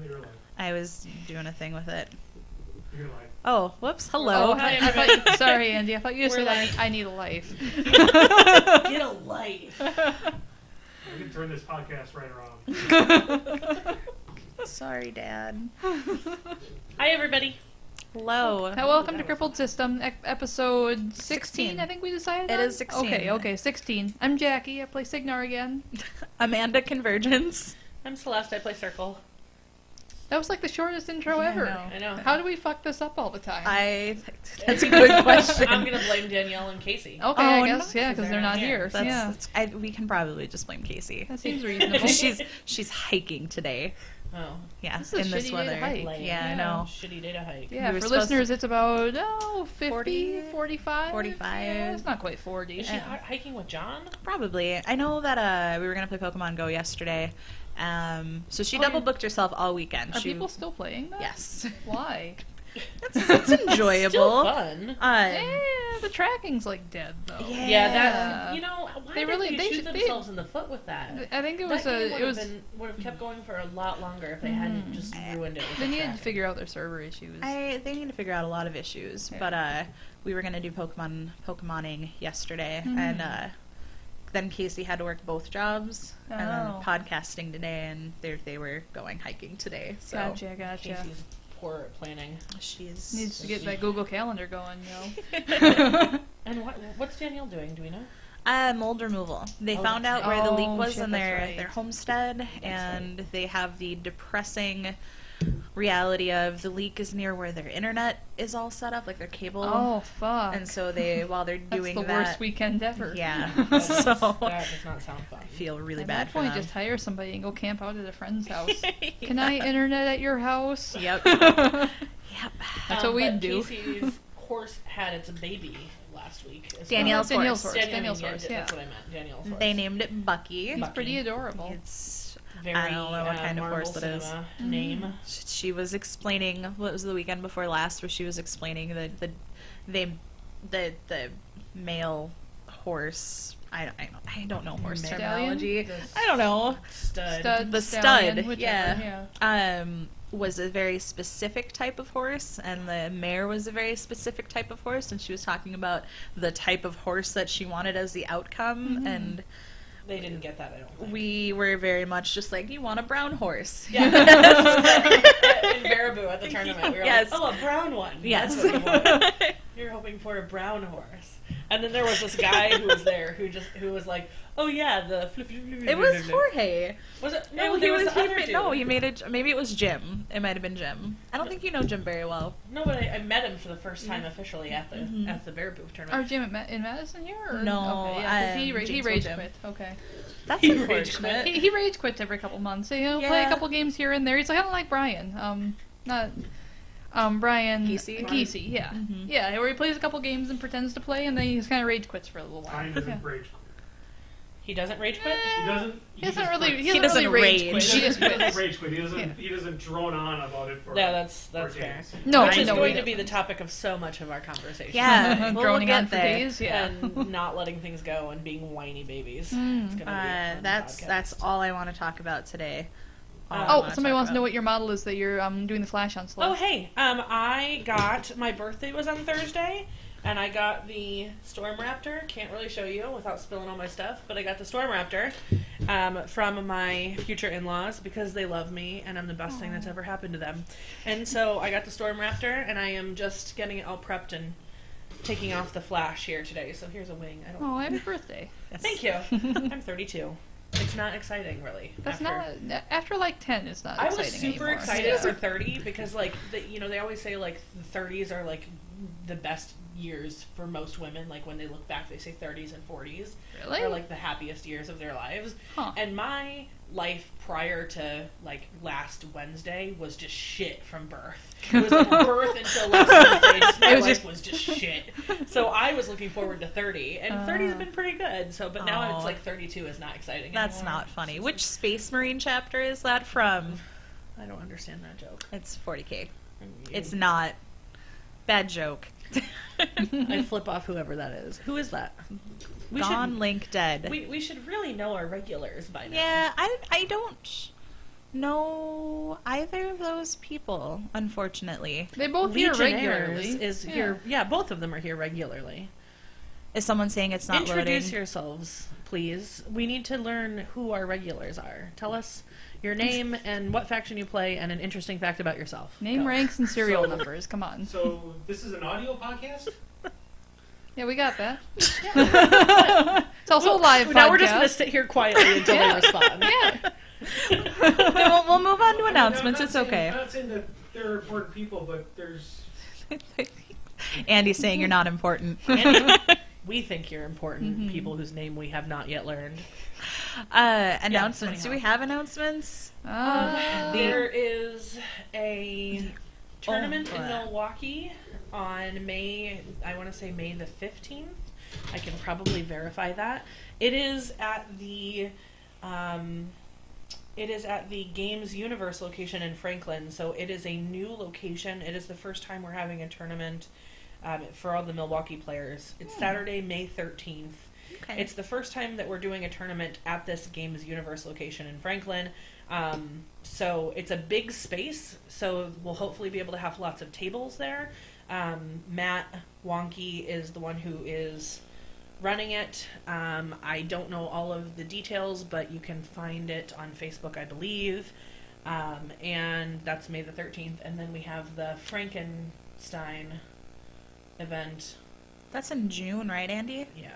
in your life. I was doing a thing with it. Your life. Oh, whoops. Hello. Oh, hi, sorry, Andy. I thought you said I need a life. Get a life. I can turn this podcast right around. Sorry, Dad. Hi, everybody. Hello. Welcome to Crippled System, episode 16, I think we decided It on? is 16. Okay, 16. I'm Jackie. I play Signar again. Amanda Convergence. I'm Celeste. I play Circle. That was like the shortest intro ever. I know. How do we fuck this up all the time? That's a good question. I'm going to blame Danielle and Casey. Okay, Oh, I guess, no. yeah, because they're not here. We can probably just blame Casey. That seems reasonable. She's hiking today. Oh. Yeah, This is in a this shitty weather. day to hike. Lame. Yeah, I know. Shitty day to hike. Yeah, We were for supposed listeners, to- it's about 50, 40, 45? 45. Yeah, it's not quite 40. Is she hiking with John? Probably. I know that we were going to play Pokemon Go yesterday. So she double booked herself all weekend. Are people still playing that? Yes. Why? It's enjoyable. Still fun. The tracking's like dead though. Yeah, that, you know, why They did really- they they shoot should- themselves in the foot with that? I think it That was game would have kept going for a lot longer if they hadn't just ruined it with They the needed to tracking. figure out their server issues. They need to figure out a lot of issues. Yeah. But we were going to do Pokemoning yesterday. And then Casey had to work both jobs. And then Oh. podcasting today. And they were going hiking today. So Gotcha. Casey's poor at planning. she's... Needs to get that Google Calendar going, yo. And what's Danielle doing? Do we know? Mold removal. They Oh, found that's out where the leak right. was Shit, in that's their right. homestead, and they have the depressing reality of the leak is near where their internet is all set up, like their cable. Oh, fuck. And so they, while they're doing That's the that, worst weekend ever. yeah. That So does not sound fun. I feel really At bad that for point, them. just hire somebody and go camp out at a friend's house. Can I internet at your house? Yep. Yep. That's what we'd but do. Casey's horse had its baby last week. as Danielle's well. Danielle's horse. horse. Daniel's horse, yeah. That's what I meant. Danielle's horse. They named it Bucky. He's Bucky. pretty adorable. It's Very, I don't know what kind of Marvel horse it is. Cinema name. She was explaining what was the weekend before last, where she was explaining the male horse. I don't know horse Stallion? terminology. The I don't know. Stud. The stallion, stud, whichever, yeah. Was a very specific type of horse, and the mare was a very specific type of horse, and she was talking about the type of horse that she wanted as the outcome, and They didn't get that, I don't think. we were very much just like, you want a brown horse. Yeah. In Baraboo at the tournament, we were Yes. like, oh, a brown one. Yes. That's what we wanted. You're hoping for a brown horse. And then there was this guy who was there who was like, oh yeah, the It was Jorge. Was it? No, there was the other dude. No, he made it. Maybe it was Jim. It might have been Jim. I don't think you know Jim very well. No, but I met him for the first time officially at the Baraboo tournament. Our gym in Madison here? Or? No, Okay, yeah, 'cause he Jinxville rage Gym. quit. Okay. That's He rage unfortunate. He rage quits every couple months. So, play a Yeah. couple games here and there. He's like, I don't like Brian. Brian Kesey? Kesey, yeah. Mhm. Yeah, where he plays a couple games and pretends to play, and then he just kind of rage quits for a little while. Brian doesn't Yeah. rage quit. He doesn't rage quit? He doesn't. He doesn't just really. quits. He doesn't doesn't really rage rage. quit. He He just doesn't quits. rage quit. He doesn't. Yeah. He doesn't drone on about it for. Yeah, that's for fair. days. No, Which is no, going he to be the doesn't. topic of so much of our conversation. Yeah, we'll Droning get on for there. days. Yeah. And not letting things go and being whiny babies. Mm. It's gonna be a fun That's podcast. all I want to talk about today. All I Oh, wanna somebody talk wants to know about. what your model is that you're doing the flash on. Celeste. Oh, hey. I got, my birthday was on Thursday, and I got the Storm Raptor. Can't really show you without spilling all my stuff, but I got the Storm Raptor from my future in-laws because they love me, and I'm the best thing that's ever happened to them. And so I got the Storm Raptor, and I am just getting it all prepped and taking off the flash here today. So here's a wing. I don't. Oh, happy birthday. Yes. Thank you. I'm 32. It's not exciting, really. That's after- not after like 10. It's not. I was exciting super anymore. excited Yeah. for 30 because, like, they always say, like, the 30s are, like, the best years for most women. Like, when they look back, they say 30s and 40s Really? are, like, the happiest years of their lives. Huh. And my life prior to, like, last Wednesday was just shit from birth. It was, like, birth until last Wednesday. My life was just shit. So I was looking forward to 30, and 30 has been pretty good. So, but now it's, like, 32 is not exciting That's anymore. not funny. Which Space Marine chapter is that from? I don't understand that joke. It's 40K. It's not. Bad joke. I flip off whoever that is. Who is that? Gone, Link, dead. We should really know our regulars by now. Yeah, I don't. know either of those people, unfortunately. They both here regularly. Is here. Yeah, both of them are here regularly. Is someone saying it's not Introduce loading? yourselves, please. We need to learn who our regulars are. Tell us your name and what faction you play and an interesting fact about yourself. Name, Go. ranks, and serial So- numbers. Come on. So this is an audio podcast? Yeah, we got that. It's also a live podcast. Now we're just going to sit here quietly until they respond. Yeah. we'll move on to I mean, announcements. I'm It's not saying- okay. I'm not saying that they're important people, but there's... Andy's saying you're not important. Andy, we think you're important, Mm-hmm. people whose name we have not yet learned. Announcements. Do anyhow. we have announcements? There is a tournament in boy. Milwaukee on I want to say May the 15th. I can probably verify that. It is at the Games Universe location in Franklin, so it is a new location. It is the first time we're having a tournament for all the Milwaukee players. It's Saturday, May 13th. Okay. It's the first time that we're doing a tournament at this Games Universe location in Franklin. So it's a big space, so we'll hopefully be able to have lots of tables there. Matt Wonky is the one who is running it. I don't know all of the details, but you can find it on Facebook, I believe. And that's May the 13th. And then we have the Frankenstein event. That's in June, right, Andy? Yeah,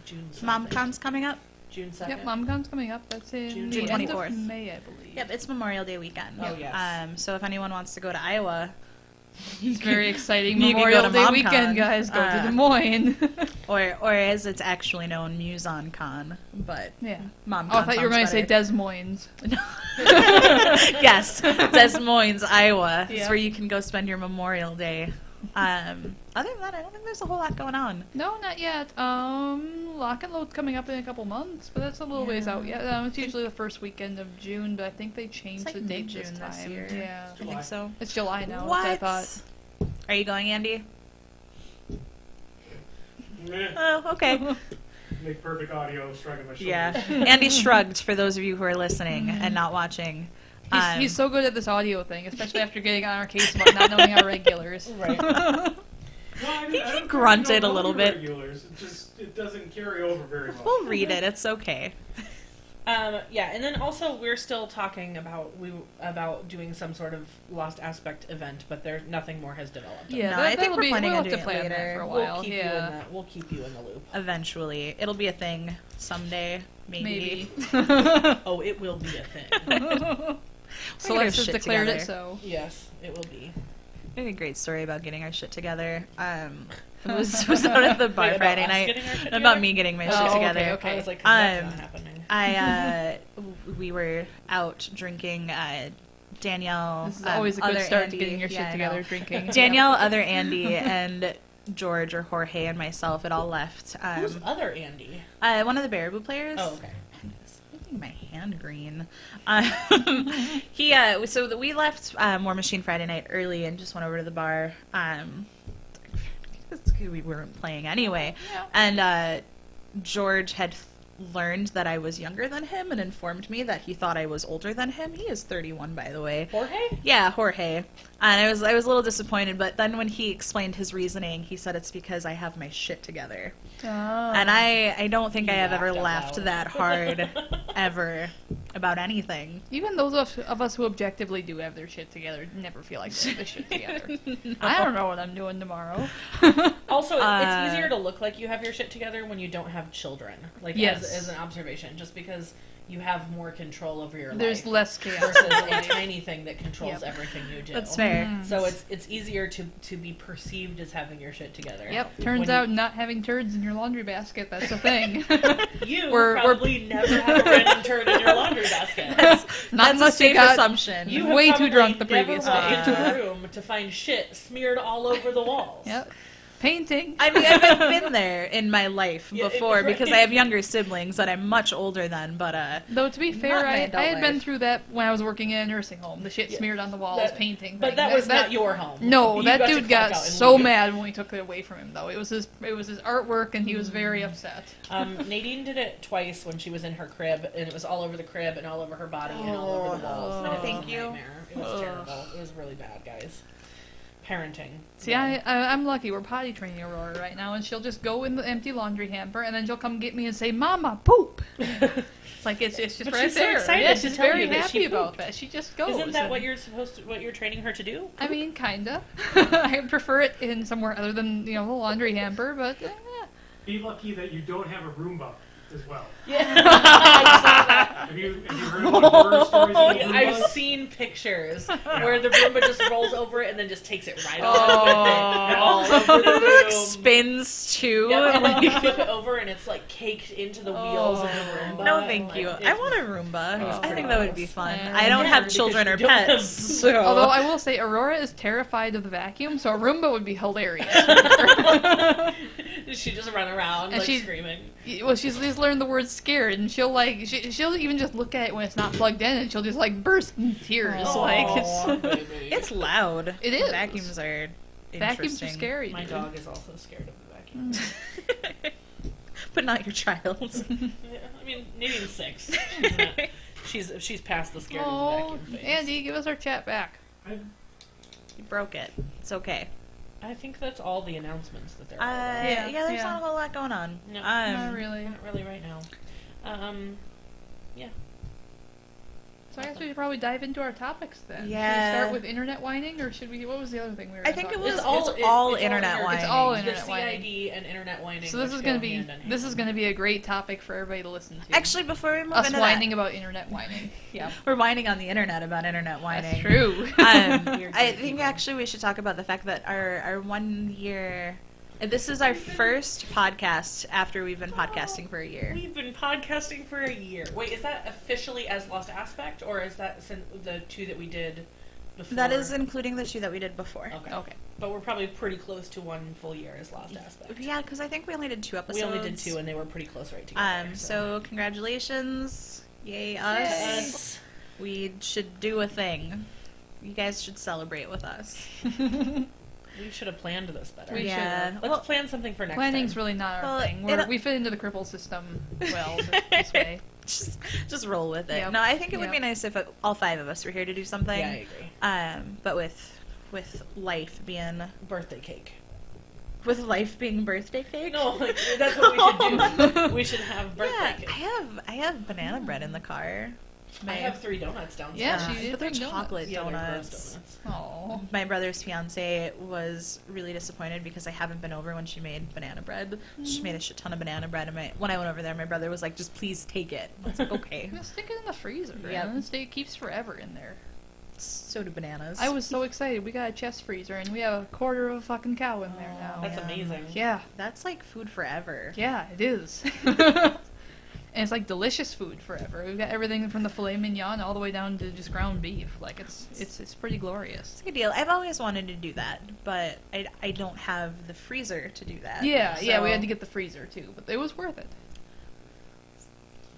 June 7th. MomCon's coming up. June 2nd. Yep, MomCon's coming up. That's in June the end 24th. of May, I believe. Yep, it's Memorial Day weekend. Oh, yes. So if anyone wants to go to Iowa, It's very exciting. You can go Memorial to Day MomCon. weekend, guys. Go to Des Moines. or as it's actually known, MusonCon, but Yeah. MomCon. Oh, I thought you were going to say better. Des Moines. Yes, Des Moines, Iowa. It's Yeah. where you can go spend your Memorial Day. Other than that, I don't think there's a whole lot going on. No, not yet. Lock and Load's coming up in a couple months, but that's a little ways out yet. It's usually the first weekend of June, but I think they changed It's like the date mid-June this this time. year. Yeah. I think so. It's July now, What? which I thought. Are you going, Andy? Meh. Oh, okay. Make perfect audio, shrugging my shoulders. Yeah. Andy shrugged for those of you who are listening and not watching. He's so good at this audio thing, especially after getting on our case about not knowing our regulars. Right. No, I He don't grunted know a little the bit. Regulars. It doesn't carry over very well. We'll read it. It's okay. Yeah, and then also we're still talking about doing some sort of Lost Aspect event, but nothing more has developed. Yeah, No, I think we're planning we'll on have to doing it plan later. that for a We'll while. keep you in that. We'll keep you in the loop. Eventually. It'll be a thing someday, maybe. Oh, it will be a thing. Celeste has shit declared together. it so. Yes, it will be. I had a great story about getting our shit together. It was out at the bar Wait, about Friday us night. getting our shit About together? me getting my Oh, shit okay, together. okay. I was like, 'cause that's not happening. We were out drinking. Danielle. This is always a good other start Andy, to getting your shit I together, know. drinking. Danielle, other Andy, and George or Jorge and myself had all left. Who's other Andy? One of the Baraboo players. Oh, okay. It's making my hand green. We left War Machine Friday night early and just went over to the bar. We weren't playing anyway, and George had learned that I was younger than him and informed me that he thought I was older than him. He is 31, by the way. Jorge? Yeah, Jorge. And I was a little disappointed, but then when he explained his reasoning, he said it's because I have my shit together. Oh. And I don't think You I have ever laughed out laughed loud. that hard ever about anything. Even those of us who objectively do have their shit together never feel like they have their shit together. I don't know what I'm doing tomorrow. Also, it's easier to look like you have your shit together when you don't have children. Like, Yes. as an observation, just because you have more control over your There's life. less chaos. Versus a tiny thing that controls Yep. everything you do. That's fair. Mm. So it's easier to be perceived as having your shit together. Yep. Turns When out not having turds in your laundry basket, that's a thing. you we're- probably never had a random turd in your laundry basket. Not That's a unless you safe got assumption. You have way too probably drunk the never previous walked day. into a room to find shit smeared all over the walls. Yep. Painting. I mean, I've been there in my life Yeah, before right. because I have younger siblings that I'm much older than, but Though to be Not fair, my I adult had been life. through that when I was working in a nursing home. The shit Yeah. smeared on the walls, That- painting. But thing. that was not your home. No, You that got dude your fuck got out and so leave. mad when we took it away from him. Though it was his artwork, and he was very upset. Nadine did it twice when she was in her crib, and it was all over the crib and all over her body and all over the walls. Oh, and it was thank a you. nightmare. It was terrible. It was really bad, guys. Parenting. See, I'm lucky. We're potty training Aurora right now, and she'll just go in the empty laundry hamper, and then she'll come get me and say, "Mama, poop." It's like it's just But right she's so there. excited Yeah, to she's tell very you that happy she about pooped. that. She just goes. Isn't that and- what you're training her to do? I mean, kinda. I prefer it in somewhere other than the laundry hamper, but Be lucky that you don't have a Roomba as well. Yeah. Have you heard of the horror stories about I've Roombas? seen pictures where the Roomba just rolls over it and then just takes it right on Oh. with it all over the room. spins too. Yeah, and like- you flip it over and it's like caked into the wheels of the Roomba. No, and, thank like, you. it I was- want a Roomba. was I pretty think that would be gross. fun. Yeah. I don't Yeah, have because children you or don't have pets, so although I will say Aurora is terrified of the vacuum, so a Roomba would be hilarious. She just run around And like she- screaming. Well, she's just learned the word scared, and she'll she'll even just look at it when it's not plugged in, and she'll just like burst in tears. Like Aw, it's baby. it's loud. It is. Vacuums are vacuums are interesting. scary. My dude. dog is also scared of the vacuum. but not your child. Yeah, I mean, Nadine's 6. She's past the scared of Oh, the vacuum phase. Andy, give us our chat back. You broke it. It's okay. I think that's all the announcements that there are. Yeah, there's yeah. not a whole lot going on. No, Not really. Not really right now. Yeah. So I guess we should probably dive into our topics then. Yeah. Should we start with internet whining, or should we? What was the other thing we were? I gonna think talk it was about? it's all internet whining. It's all The internet whining. CID and internet whining. So this which is gonna go be hand in hand. this is gonna be a great topic for everybody to listen to. Actually, before we move us into whining that, about internet whining. Yeah, we're whining on the internet about internet whining. that's true. Weird I people. think actually we should talk about the fact that our 1 year. This is our first podcast after we've been podcasting for a year. We've been podcasting for a year. Wait, is that officially as Lost Aspect, or is that the 2 that we did before? That is including the 2 that we did before. Okay. Okay. But we're probably pretty close to 1 full year as Lost Aspect. Yeah, because I think we only did 2 episodes. We only did 2, and they were pretty close right together. So congratulations, yay us! Yes. We should do a thing. You guys should celebrate with us. We should have planned this better. We yeah. should've. Let's plan something for next Planning's time. really not our Well, thing. We fit into the cripple system well this way. just roll with it. Yep. No, I think it would Yep. be nice if all 5 of us were here to do something. Yeah, I agree. But with life being Birthday cake. birthday cake. No, like, that's what we should do. We should have birthday Yeah, cake. I have banana bread in the car. I have 3 donuts downstairs. Yeah, she did but they're bring donuts. chocolate Yeah, they're gross donuts. donuts. Oh, My brother's fiance was really disappointed because I haven't been over when she made banana bread. She made a shit ton of banana bread, and when I went over there, my brother was like, "Just please take it." I was like, "Okay." just stick it in the freezer. Yep. And it keeps forever in there. So do bananas. I was so excited. We got a chest freezer, and we have a quarter of a fucking cow in there now. That's Yeah. amazing. Yeah, That's like food forever. yeah, it is. And it's like delicious food forever. We've got everything from the filet mignon all the way down to just ground beef. Like it's pretty glorious. It's a good deal. I've always wanted to do that, but I don't have the freezer to do that. Yeah, yeah, we So- had to get the freezer too, but it was worth it.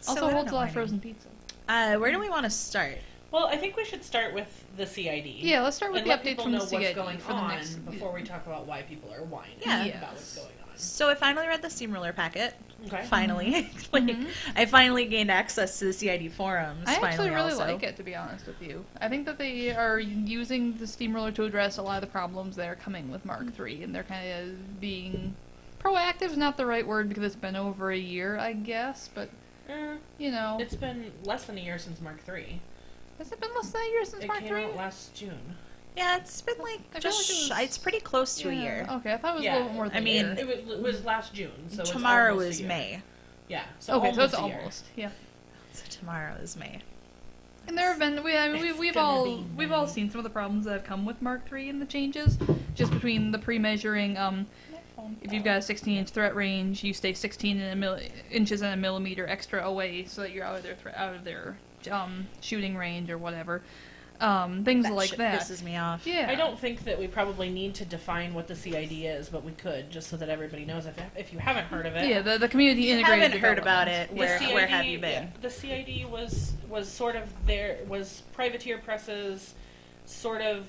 So Also I don't holds a know lot of why. frozen pizza. Where do we want to start? Well, I think we should start with the CID. Yeah, let's start with and the let updates people from know the CID what's going for the on next before we talk about why people are whining Yeah. about what's going on. So I finally read the steamroller packet. Okay. Finally, like I finally gained access to the CID forums. I actually finally really also. like it, to be honest with you. I think that they are using the steamroller to address a lot of the problems that are coming with Mark III, and they're kind of being proactive. Is not the right word because it's been over a year, I guess, but you know, It's been less than a year since Mark III. has it been less than a year since It Mark came III? out last June. Yeah, it's been like I feel just like it was- it's pretty close to a Yeah, year. Okay, I thought it was a Yeah, little bit more than I a mean, year. It was last June, so Tomorrow it's almost is a year. May. Yeah. So okay, so it's a year. almost, yeah. So tomorrow is May. And there have been, It's we've gonna all be we've all seen some of the problems that have come with Mark III and the changes, just between the pre-measuring. If you've got a 16-inch threat range, you stay 16 inches and a millimeter extra away, so that you're out of their shooting range or whatever. things That like shit that. pisses me off. Yeah. I don't think that we probably need to define what the CID is, but we could, just so that everybody knows if you haven't heard of it. Yeah, the community If you integrated haven't heard about development. it, The where CID have you been? yeah, the CID was sort of was Privateer Press's sort of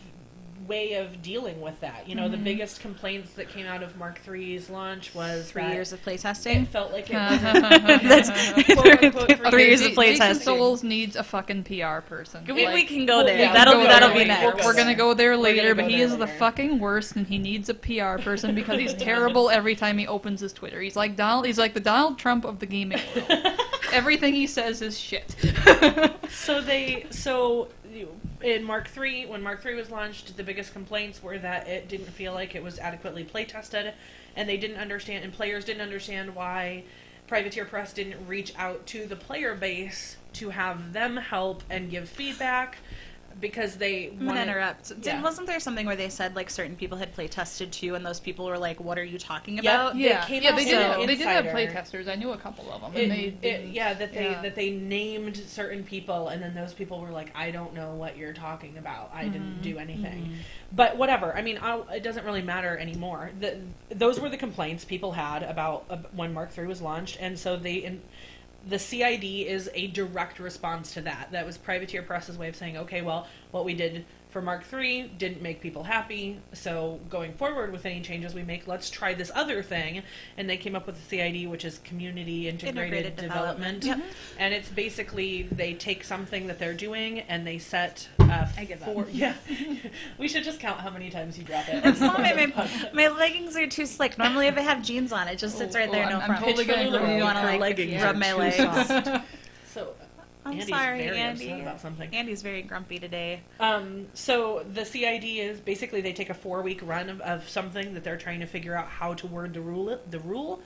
way of dealing with that. You know, the biggest complaints that came out of Mark III's launch was 3 that years of it playtesting. felt like it That's wasn't quote-unquote 3 years of Jason playtesting. Souls needs a fucking PR person. We can go there. yeah, that'll we'll go that'll there. be We'll next. We're gonna go there We're later, gonna but go he there is the later. fucking worst, and he needs a PR person because he's terrible every time he opens his Twitter. He's like the Donald Trump of the gaming world. Everything he says is shit. So in Mark III, when Mark III was launched, the biggest complaints were that it didn't feel like it was adequately play tested, and they didn't understand, and players didn't understand why Privateer Press didn't reach out to the player base to have them help and give feedback, because they I'm gonna wanted... interrupt. Yeah. Wasn't there something where they said like certain people had play tested too, and those people were like, "What are you talking about?" Yeah. They came out they with did. an They did have insider. play testers. I knew a couple of them, and they didn't. That they named certain people, and then those people were like, "I don't know what you're talking about. I didn't do anything." But whatever. I mean, it doesn't really matter anymore. Those were the complaints people had about when Mark III was launched, and so the CID is a direct response to that. That was Privateer Press's way of saying, okay, well, what we did for Mark III didn't make people happy, so going forward with any changes we make, let's try this other thing. And they came up with the CID, which is Community Integrated Development. Yep. And it's basically, they take something that they're doing and they set I give up. Yeah. We should just count how many times you drop it. It's not my leggings are too slick. Normally, if I have jeans on, it just sits right there, no I'm problem. totally gonna Pitch for agree. Lulu, You wanna, her like, leggings rub are my too legs. soft. So I'm Andy's sorry, very Andy. upset about something. Andy's very grumpy today. So the CID is basically they take a 4-week run of something that they're trying to figure out how to word the rule.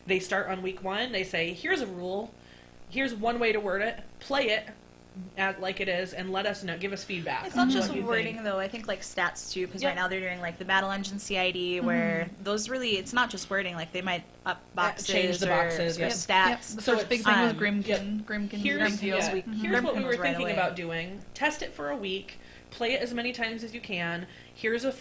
They start on week 1. They say, here's a rule. Here's one way to word it. Play it like it is, and let us know. Give us feedback. It's not on just what you wording think. though. I think like stats too, because Yeah. right now they're doing like the Battle Engine CID, where those really it's not just wording. Like they might up boxes, change the boxes, or yeah. stats. The So first big it's, thing was um, Grimkin. Grimkin. Here's Grimfield. here's what we were Comes right thinking away. about doing. Test it for a week. Play it as many times as you can. Here's a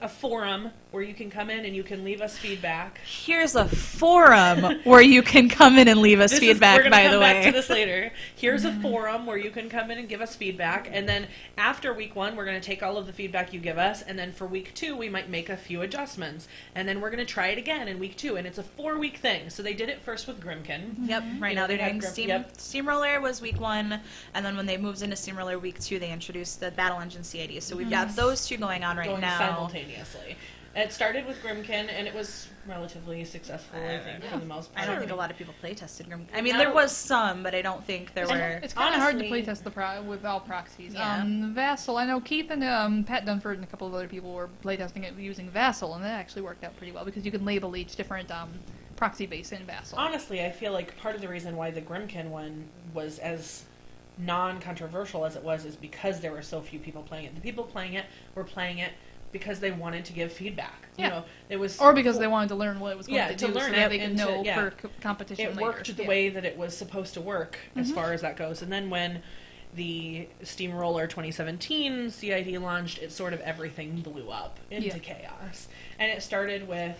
forum where you can come in and you can leave us feedback. Here's a forum where you can come in and leave us feedback. We're gonna By come the back way, to this later. Here's a forum where you can come in and give us feedback, and then after week 1, we're going to take all of the feedback you give us, and then for week 2, we might make a few adjustments, and then we're going to try it again in week 2, and it's a 4-week thing. So they did it first with Grimkin. Yep. Right You now know, they're they had doing Grim- Steam. yep. Steamroller was week 1, and then when they moved into Steamroller week 2, they introduced the Battle Engine CID. So we've got those two going on right Going now. simultaneously. It started with Grimkin, and it was relatively successful, I think, for the most part. I don't think a lot of people play tested Grim. I mean, No. there was some, but I don't think there were. It's kind of hard to Honestly- playtest with all proxies. Yeah. Vassal, I know Keith and Pat Dunford and a couple of other people were playtesting it using Vassal, and that actually worked out pretty well because you can label each different proxy base in Vassal. Honestly, I feel like part of the reason why the Grimkin one was as non-controversial as it was is because there were so few people playing it. The people playing it were playing it because they wanted to give feedback. Yeah. You know, it was Or because they wanted to learn what it was going Yeah, to to do learn so it that they could and to- know yeah. for competition it later. worked the Yeah. way that it was supposed to work as far as that goes. And then when the Steamroller 2017 CID launched, it sort of everything blew up into chaos. And it started with,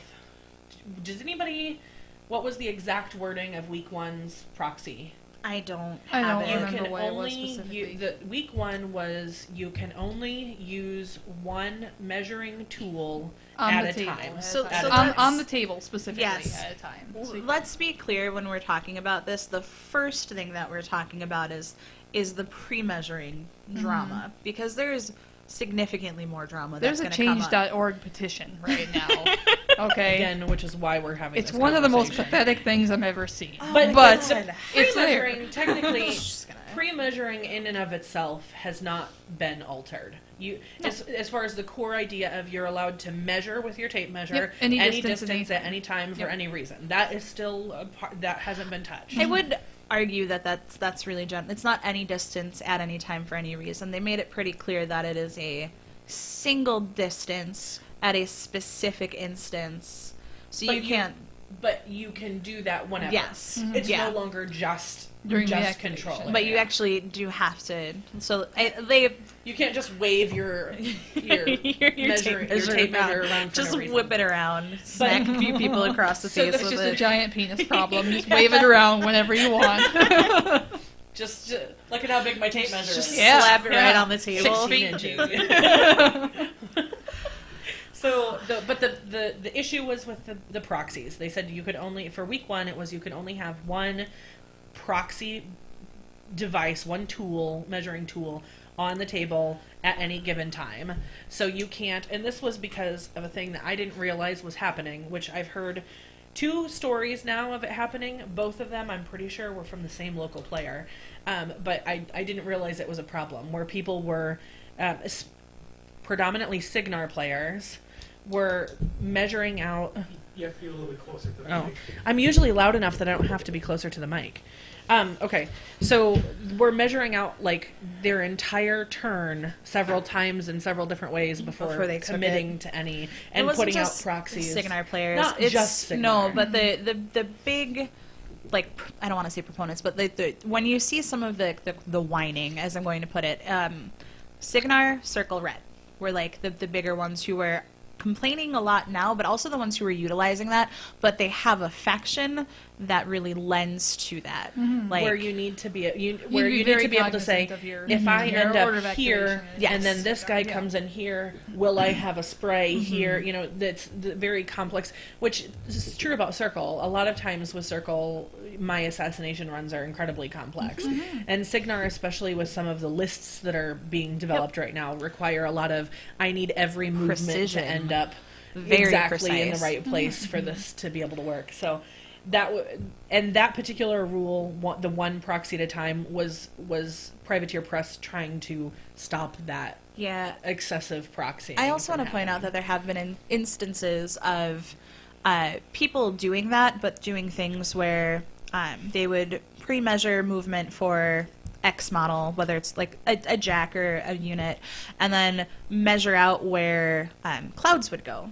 does anybody, what was the exact wording of week 1's proxy? I don't I have don't it. remember what it was specifically. The week 1 was you can only use one measuring tool On at the a table. time. So At a let's- time. On the table specifically Yes. at a time. So- Let's be clear when we're talking about this. The first thing that we're talking about is the pre-measuring drama, because there's significantly more drama There's that's a going to come up. change.org petition right now. Okay. Again, which is why we're having It's this one of the most conversation. pathetic things I've ever seen. But but the it's there. pre-measuring, technically, Just gonna- pre-measuring in and of itself has not been altered. As far as the core idea of you're allowed to measure with your tape measure Yep, any distance distance at at any time for Yep. any reason. That is still a part that hasn't been touched. I would argue that that's really it's not any distance at any time for any reason. They made it pretty clear that it is a single distance at a specific instance. So But you can't but you can do that whenever. Yes. It's Yeah. no longer just During the just activation. control. But you actually do have to. So they You can't just wave your your tape measure around for just no reason. whip it around, smack a few people across the So face It's with just a it. giant penis problem. Just wave it around whenever you want. Just look at how big my tape measure Just is. slap it Yeah. right on the table. 16 inches. So, the issue was with the proxies. They said you could only, for week 1, it was you could only have one proxy device, one tool, measuring tool, on the table at any given time. So you can't, and this was because of a thing that I didn't realize was happening, which I've heard 2 stories now of it happening. Both of them, I'm pretty sure, were from the same local player. But I didn't realize it was a problem, where people were, predominantly Signar players, were measuring out... You have to be a little bit closer to the Oh, mic. I'm usually loud enough that I don't have to be closer to the mic. Okay, so we're measuring out like their entire turn several times in several different ways before they took committing it. to any It and wasn't putting out just proxies. Signar players. Not It's just Signar. no, but the big, like, I don't want to say proponents, but the when you see some of the whining, as I'm going to put it, Signar, Circle, Red were like the bigger ones who were complaining a lot now, but also the ones who were utilizing that. But they have a faction that really lends to that, like where you need to be, you be need very to be able to say, cognizant of your- if I your end order up of here, activation is- and then Yes. this guy Yeah. comes in here, will I have a spray here? You know, that's very complex, which is true about Circle. A lot of times with Circle, my assassination runs are incredibly complex. And Signar, especially with some of the lists that are being developed right now, require a lot of, I need every movement Precision. to end up Very exactly in the precise. right place for this to be able to work. So and that particular rule, the one proxy at a time, was Privateer Press trying to stop that yeah. excessive proxying. I also from want to point out happening. that there have been instances of people doing that, but doing things where they would pre-measure movement for X model, whether it's like a jack or a unit, and then measure out where clouds would go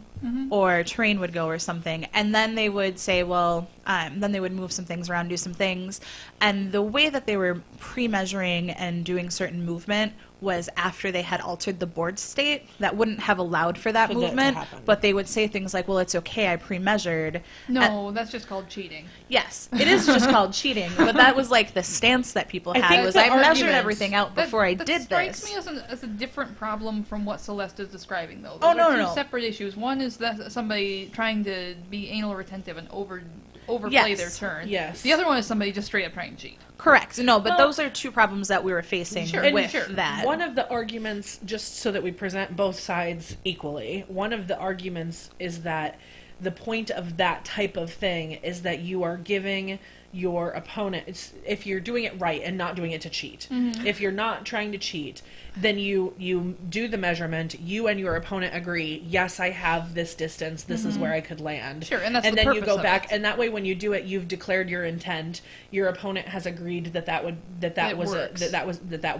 or terrain would go or something, and then they would say, well, then they would move some things around, do some things, and the way that they were pre-measuring and doing certain movement was after they had altered the board state that wouldn't have allowed for that For that to movement, happen. but they would say things like, well, it's okay, I pre-measured. No, that's just called cheating. Yes, it is just called cheating, but that was like the stance that people I had, think was the I measured argument- everything out before I did that strikes this. me as a different problem from what Cylest is describing, though. Oh, Those are no, two no. separate issues. One is that somebody trying to be anal retentive and overplay Yes. their turn. Yes. The other one is somebody just straight up trying to cheat. Correct. No, but Well- those are two problems that we were facing Sure, with sure. that. One of the arguments, just so that we present both sides equally, one of the arguments is that the point of that type of thing is that you are giving your opponent, if you're doing it right and not doing it to cheat, if you're not trying to cheat, then you do the measurement, you and your opponent agree, yes, I have this distance, this is where I could land. Sure, and that's and the then you purpose go of back, it. and that way when you do it, you've declared your intent, your opponent has agreed that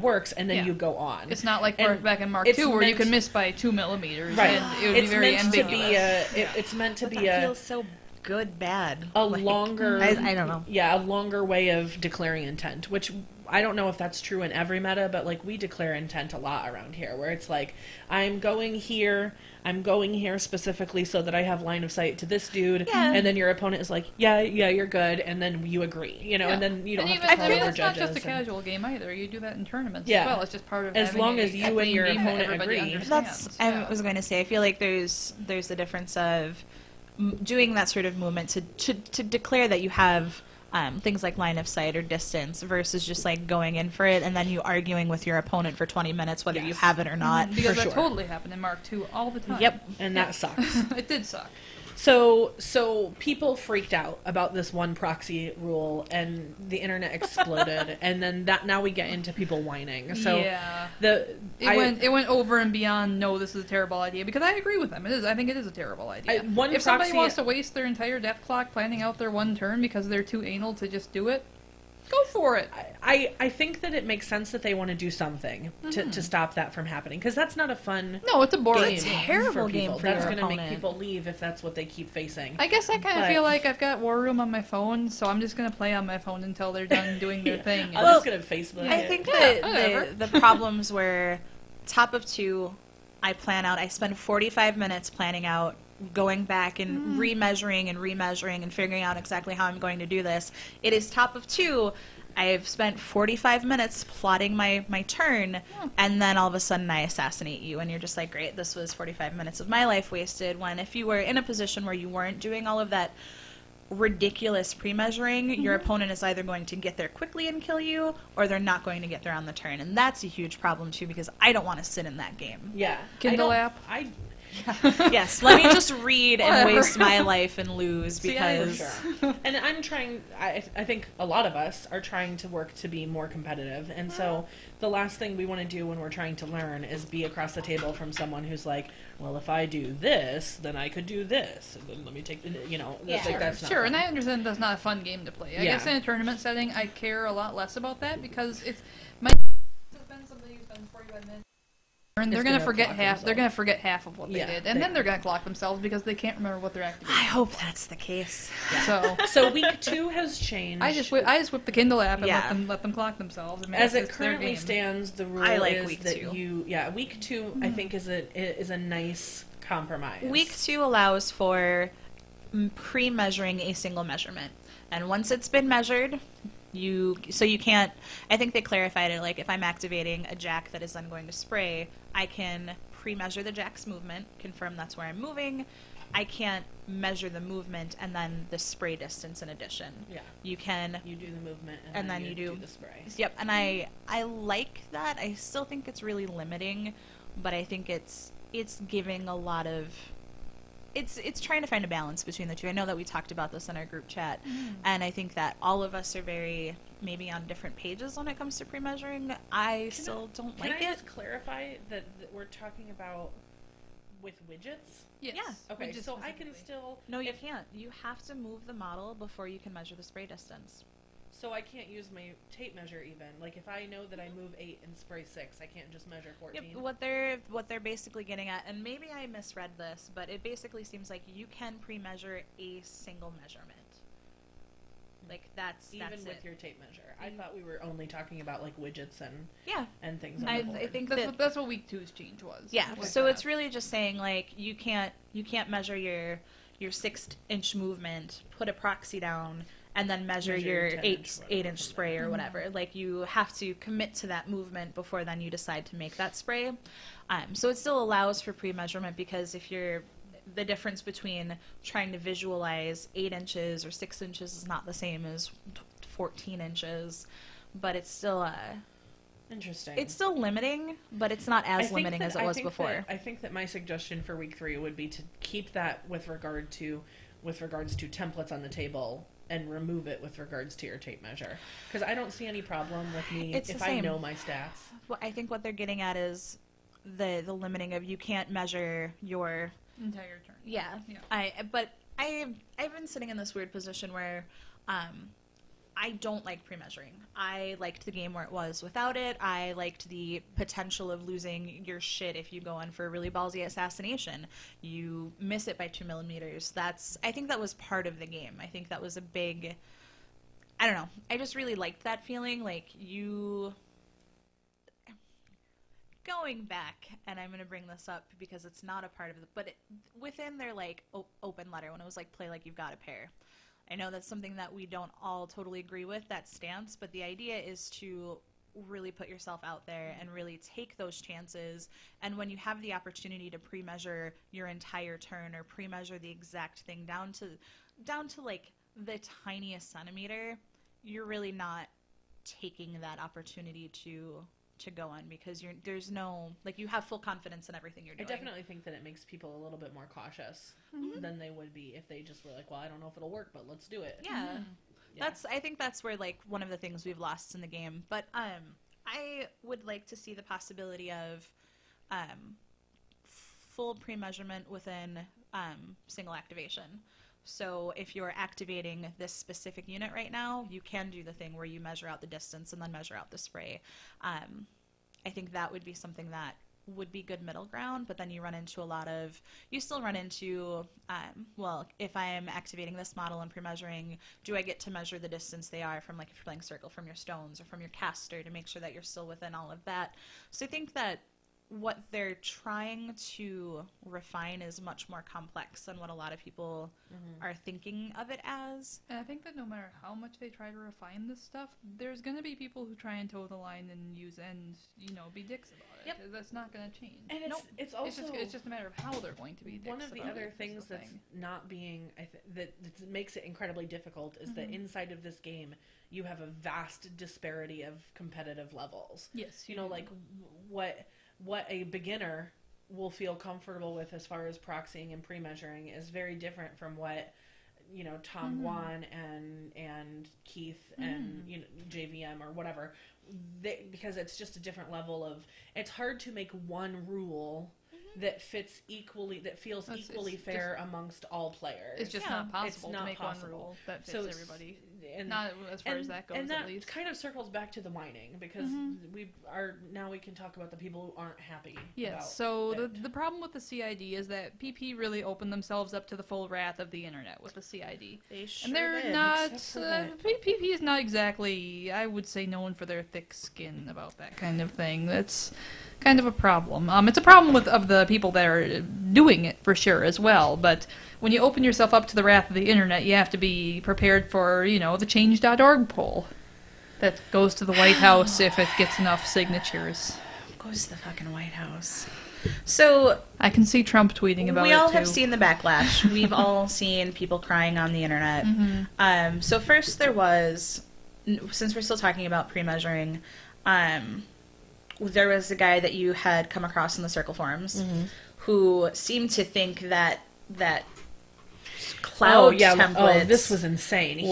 works, and then Yeah. you go on. It's not like And back in Mark it's II where you meant- can miss by 2 millimeters, Right. and it would be It's very meant to ambiguous. be it's meant to But be that a feels so good, bad. a Like, longer I don't know. Yeah, a longer way of declaring intent, which I don't know if that's true in every meta, but like we declare intent a lot around here, where it's like I'm going here specifically so that I have line of sight to this dude, Yeah. and then your opponent is like, yeah, you're good, and then you agree, you know, Yeah. and then you don't And have even, to call I mean, over it's not judges. just a and- casual game either. You do that in tournaments Yeah. as well. It's just part of As having long a as you and clean your game that opponent everybody agree. understands. I Yeah. was going to say, I feel like there's the difference of doing that sort of movement to declare that you have things like line of sight or distance versus just like going in for it and then you arguing with your opponent for 20 minutes whether you Yes. have it or not. Because for that sure. totally happened in Mark II all the time. Yep. and that sucks. It did suck. So people freaked out about this one proxy rule, and the internet exploded. And then now we get into people whining. So yeah. I It went over and beyond. No, this is a terrible idea, because I agree with them. It is. I think it is a terrible idea. one If somebody proxy- wants to waste their entire death clock planning out their one turn because they're too anal to just do it, Go for it. I think that it makes sense that they want to do something to stop that from happening, because that's not a fun No, it's a boring It's a game. terrible for game people. for That's your going to make opponent. people leave if that's what they keep facing. I guess I kind of But- feel like I've got War Room on my phone, so I'm just going to play on my phone until they're done doing their thing. I'm Well, just going to Facebook I it. think whatever. the problems were top of 2. I spend 45 minutes planning out, going back and remeasuring and figuring out exactly how I'm going to do this. It is top of 2. I've spent 45 minutes plotting my turn, and then all of a sudden I assassinate you, and you're just like, great, this was 45 minutes of my life wasted, when if you were in a position where you weren't doing all of that ridiculous pre-measuring, your opponent is either going to get there quickly and kill you, or they're not going to get there on the turn, and that's a huge problem too, because I don't want to sit in that game. Yeah. Kindle app. Yes, let me just read and Whatever. waste my life and lose See, because And I'm trying, I think a lot of us are trying to work to be more competitive. And so the last thing we want to do when we're trying to learn is be across the table from someone who's like, well, if I do this, then I could do this. And then let me take the, Yeah. like, that's not Sure, fun. and I understand that's not a fun game to play. I Yeah. guess in a tournament setting, I care a lot less about that because it's my spend somebody who spends 45 minutes. And they're It's gonna gonna forget clock half. They're themselves. gonna forget half of what they Yeah, did, and they then are. they're gonna clock themselves because they can't remember what they're I activating. hope that's the case. So So week 2 has changed. I just whip the Kindle app and Yeah. let them clock themselves. I mean, As it it's their currently game. stands, the rule I like is week that 2. week 2 I think is a nice compromise. Week 2 allows for pre-measuring a single measurement, and once it's been measured, you can't. I think they clarified it. Like if I'm activating a jack that is then going to spray, I can pre-measure the jack's movement, confirm that's where I'm moving. I can't measure the movement and then the spray distance in addition. Yeah. You can. You do the movement And then you do- the spray. Yep, and I like that. I still think it's really limiting, but I think it's giving a lot of it's trying to find a balance between the two. I know that we talked about this in our group chat, and I think that all of us are very maybe on different pages when it comes to pre-measuring. I still don't like Can I it. just clarify that we're talking about with widgets? Yes. Yeah. Okay, Widgets so I can specifically. still No, you can't. You have to move the model before you can measure the spray distance. So I can't use my tape measure even. Like if I know that I move 8 and spray 6, I can't just measure 14. Yep, what they're basically getting at, and maybe I misread this, but it basically seems like you can pre-measure a single measurement. Like that's Even with it. your tape measure. I thought we were only talking about like widgets Yeah, and things on I the board. I think That's that what, that's what week 2's change was. yeah. was So that. it's really just saying like you can't measure your 6-inch movement, put a proxy down, and then measure Measure your your 10-inch, 8-inch spray or whatever. Like you have to commit to that movement before then you decide to make that spray. So it still allows for pre-measurement because if you're the difference between trying to visualize 8 inches or 6 inches is not the same as 14 inches, but it's still Interesting. it's still limiting, but it's not as limiting as it was before. I think that my suggestion for week 3 would be to keep that with regards to templates on the table and remove it with regards to your tape measure, because I don't see any problem with me It's if the I same. know my stats. Well, I think what they're getting at is the limiting of you can't measure your entire turn. yeah. Yeah. I've been sitting in this weird position where I don't like pre-measuring. I liked the game where it was without it. I liked the potential of losing your shit if you go in for a really ballsy assassination. You miss it by 2 millimeters. I think that was part of the game. I think that was a big, I don't know. I just really liked that feeling. Like you, going back, and I'm going to bring this up because it's not a part of the, but within their like open letter, when it was like play like you've got a pair. I know that's something that we don't all totally agree with, that stance, but the idea is to really put yourself out there and really take those chances. And when you have the opportunity to pre-measure your entire turn or pre-measure the exact thing down to like the tiniest centimeter, you're really not taking that opportunity to go on because there's no, like, you have full confidence in everything you're I doing. definitely think that it makes people a little bit more cautious than they would be if they just were like, well, I don't know if it'll work, but let's do it. Yeah. Yeah. I think that's where like one of the things we've lost in the game. But I would like to see the possibility of full pre-measurement within single activation. So if you're activating this specific unit right now, you can do the thing where you measure out the distance and then measure out the spray. I think that would be something that would be good middle ground, but then you still run into, well, if I am activating this model and pre-measuring, do I get to measure the distance they are from, like, if you're playing Circle, from your stones or from your caster, to make sure that you're still within all of that. So I think that what they're trying to refine is much more complex than what a lot of people are thinking of it as. And I think that no matter how much they try to refine this stuff, there's going to be people who try and toe the line and be dicks about it. Yep. That's not going to change. And it's also it's just a matter of how they're going to be dicks. One of the about other it, things that's not being that makes it incredibly difficult is that inside of this game you have a vast disparity of competitive levels. Yes, like what a beginner will feel comfortable with as far as proxying and pre-measuring is very different from what Tom Guan and Keith and JVM or whatever, because it's just a different level of. It's hard to make one rule that feels equally fair amongst all players. It's just not possible to make one rule that fits everybody. And, not as far as that goes, and that at least. kind of circles back to the whining, because we can talk about the people who aren't happy. Yes, so the problem with the CID is that PP really opened themselves up to the full wrath of the internet with the CID. They sure and they're did, not, PP is not exactly, I would say, known for their thick skin about that kind of thing. That's kind of a problem. It's a problem of the people that are doing it, for sure, as well, but when you open yourself up to the wrath of the internet, you have to be prepared for, the change.org poll that goes to the White House if it gets enough signatures. Goes to the fucking White House. So I can see Trump tweeting about it, we all too. have seen the backlash. We've all seen people crying on the internet. So first there was, since we're still talking about pre-measuring, there was a guy that you had come across in the Circle forums who seemed to think that cloud templates. Oh, this was insane. He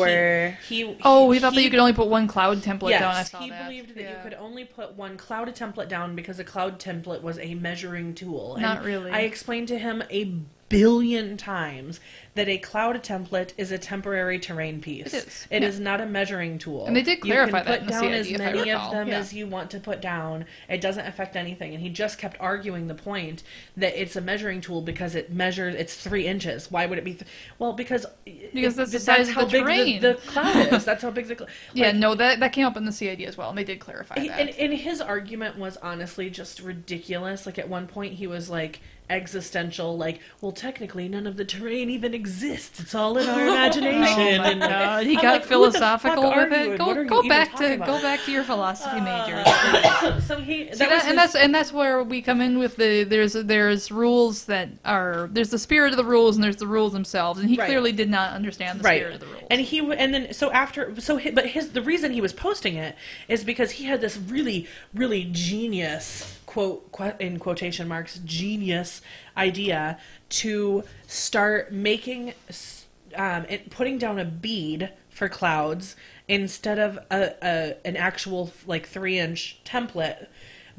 thought that you could only put one cloud template down. I saw he that. believed that you could only put one cloud template down because a cloud template was a measuring tool. Not really. I explained to him a billion times that a cloud template is a temporary terrain piece. It is. It is not a measuring tool. And they did clarify that in the You can put down CID, as many if I of recall. them as you want to put down. It doesn't affect anything. And he just kept arguing the point that it's a measuring tool because it measures, it's 3 inches. Why would it be? Because that's the size of how the big terrain. the cloud is. That's how big the cloud. That came up in the CID as well, and they did clarify that. And his argument was honestly just ridiculous. Like, at one point he was like existential, like, well, technically none of the terrain even exists. It's all in our imagination. Oh my and God, he I'm got like, philosophical what the fuck with are you, it. and what are you Go even back talking about? go back to your philosophy major. So he that's where we come in with there's rules that are there's the spirit of the rules and there's the rules themselves, and he clearly did not understand the spirit of the rules. But the reason he was posting it is because he had this really, really genius, in quotation marks, genius idea to start making, putting down a bead for clouds instead of an actual 3-inch template,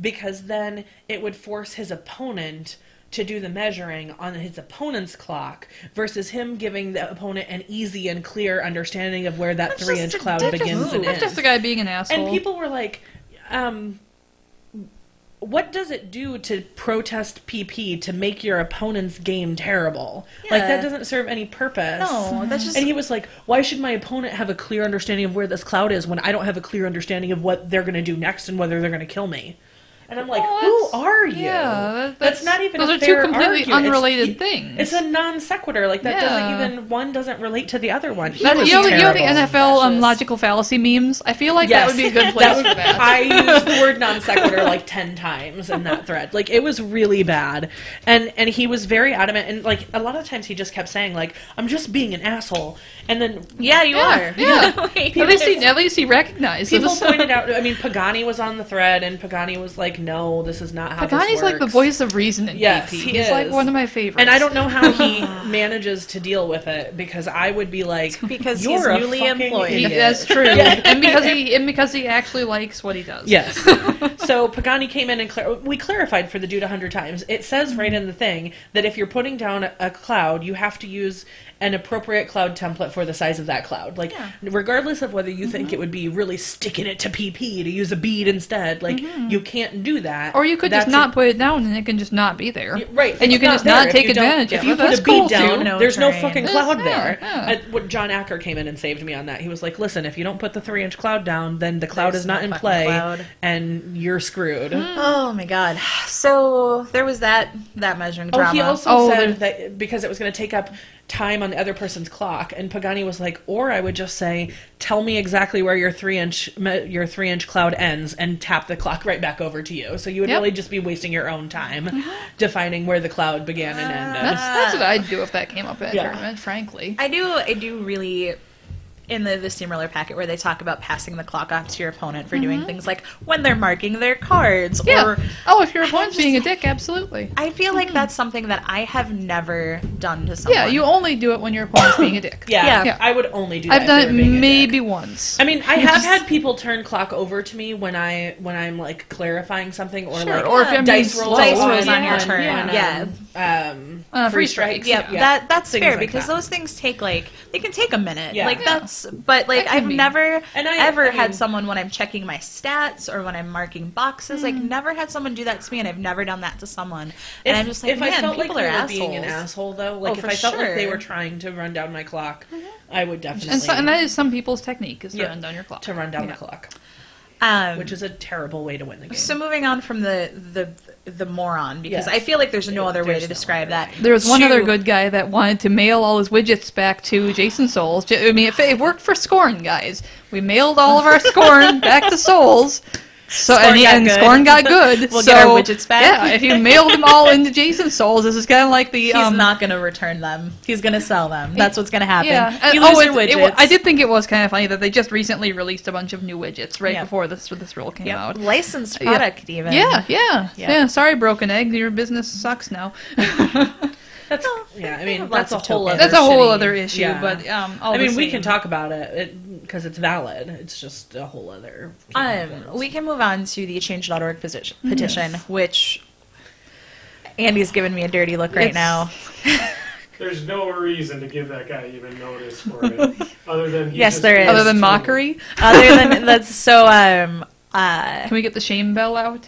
because then it would force his opponent to do the measuring on his opponent's clock versus him giving the opponent an easy and clear understanding of where that 3-inch cloud begins and ends. That's just the guy being an asshole. And people were like, what does it do to protest PP to make your opponent's game terrible? Yeah. Like, that doesn't serve any purpose. No, that's just... And he was like, why should my opponent have a clear understanding of where this cloud is when I don't have a clear understanding of what they're going to do next and whether they're going to kill me? And I'm like, who are you? Yeah, that's not even those a are fair two completely argument. unrelated things. It's a non sequitur. Like, that doesn't even, one doesn't relate to the other one. You know the NFL logical fallacy memes? I feel like that would be a good place for that. I used the word non sequitur like 10 times in that thread. Like, it was really bad. And he was very adamant. And, like, a lot of times he just kept saying, like, I'm just being an asshole. And then... Yeah, you are. Yeah. At least he recognized People this. pointed out... I mean, Pagani was on the thread, and Pagani was like, no, this is not how this works. Pagani's like the voice of reason in Yes, PP. he He's is. like one of my favorites. And I don't know how he manages to deal with it, because I would be like, because you're he's newly employed. That's true. And because he actually likes what he does. Yes. So Pagani came in and we clarified for the dude 100 times. It says right in the thing that if you're putting down a cloud, you have to use an appropriate cloud template for the size of that cloud. Like, regardless of whether you think it would be really sticking it to PP to use a bead instead, like, you can't do that. Or you could just not put it down and it can just not be there. Right. And you can just not take advantage of it. If you put That's a bead cool, down, too. there's no fucking cloud there. Yeah. John Acker came in and saved me on that. He was like, listen, if you don't put the 3-inch cloud down, then the cloud There's is not no in fucking play, cloud. and you're screwed. Oh my god. So there was that measuring drama. Oh, he also there- said that because it was going to take up time on the other person's clock, and Pagani was like, or I would just say, tell me exactly where your 3-inch cloud ends, and tap the clock right back over to you. So you would really just be wasting your own time defining where the cloud began and ended. That's what I'd do if that came up in a Yeah. tournament, frankly. I do really, in the Steamroller packet where they talk about passing the clock off to your opponent for doing things like when they're marking their cards, Yeah. or Oh, if your opponent's being a dick, absolutely. I feel like that's something that I have never done to someone. Yeah, you only do it when your opponent's being a dick. Yeah, Yeah. I would only do that. I've if done they it were being a dick. maybe once. I mean, I have had people turn clock over to me when I'm like clarifying something, or Sure, like or if I'm dice being rolls, slow. Dice rolls on Yeah, your turn. yeah. free strikes. Yep, Yeah. that's Things fair like because that. those things take they can take a minute. Yeah. Like Yeah. but like That can I've be. never And I ever mean- had someone when I'm checking my stats or when I'm marking boxes, like never had someone do that to me, and I've never done that to someone. And I'm just like, if man, I felt like people they are were assholes. being an asshole, though, like Oh, if for I felt like they sure. were trying to run down my clock, I would definitely And that is some people's technique, is to Yeah. run down your clock. to run down Yeah. the clock, Um, which is a terrible way to win the game. so moving on from the moron, because Yes. I feel like there's no other way There's to no describe other that. way. There was one To- other good guy that wanted to mail all his widgets back to Jason Souls. I mean, it worked for Scorn, guys. We mailed all of our Scorn back to Souls. So Scorn got and good. Scorn got good. We'll so, get our widgets back. Yeah, if you mailed them all into Jason Souls, this is kind of like the He's not going to return them. He's going to sell them. That's what's going to happen. Yeah, You and- lose your widgets. I did think it was kind of funny that they just recently released a bunch of new widgets right Yeah. before this rule came Yep. out. Licensed Yeah. product, even. Yeah. Sorry, Broken Egg, your business sucks now. That's they I mean have that's lots a of whole tokens. other That's a whole shitty- other issue, yeah. but all I the mean, we same. can talk about it because it's valid. It's just a whole other. can of worms. We can move on to the change.org petition, which Andy's giving me a dirty look right It's- now. There's no reason to give that guy even notice for it, other than he Yes, just there is. Other than to- mockery, Other than that's so can we get the shame bell out?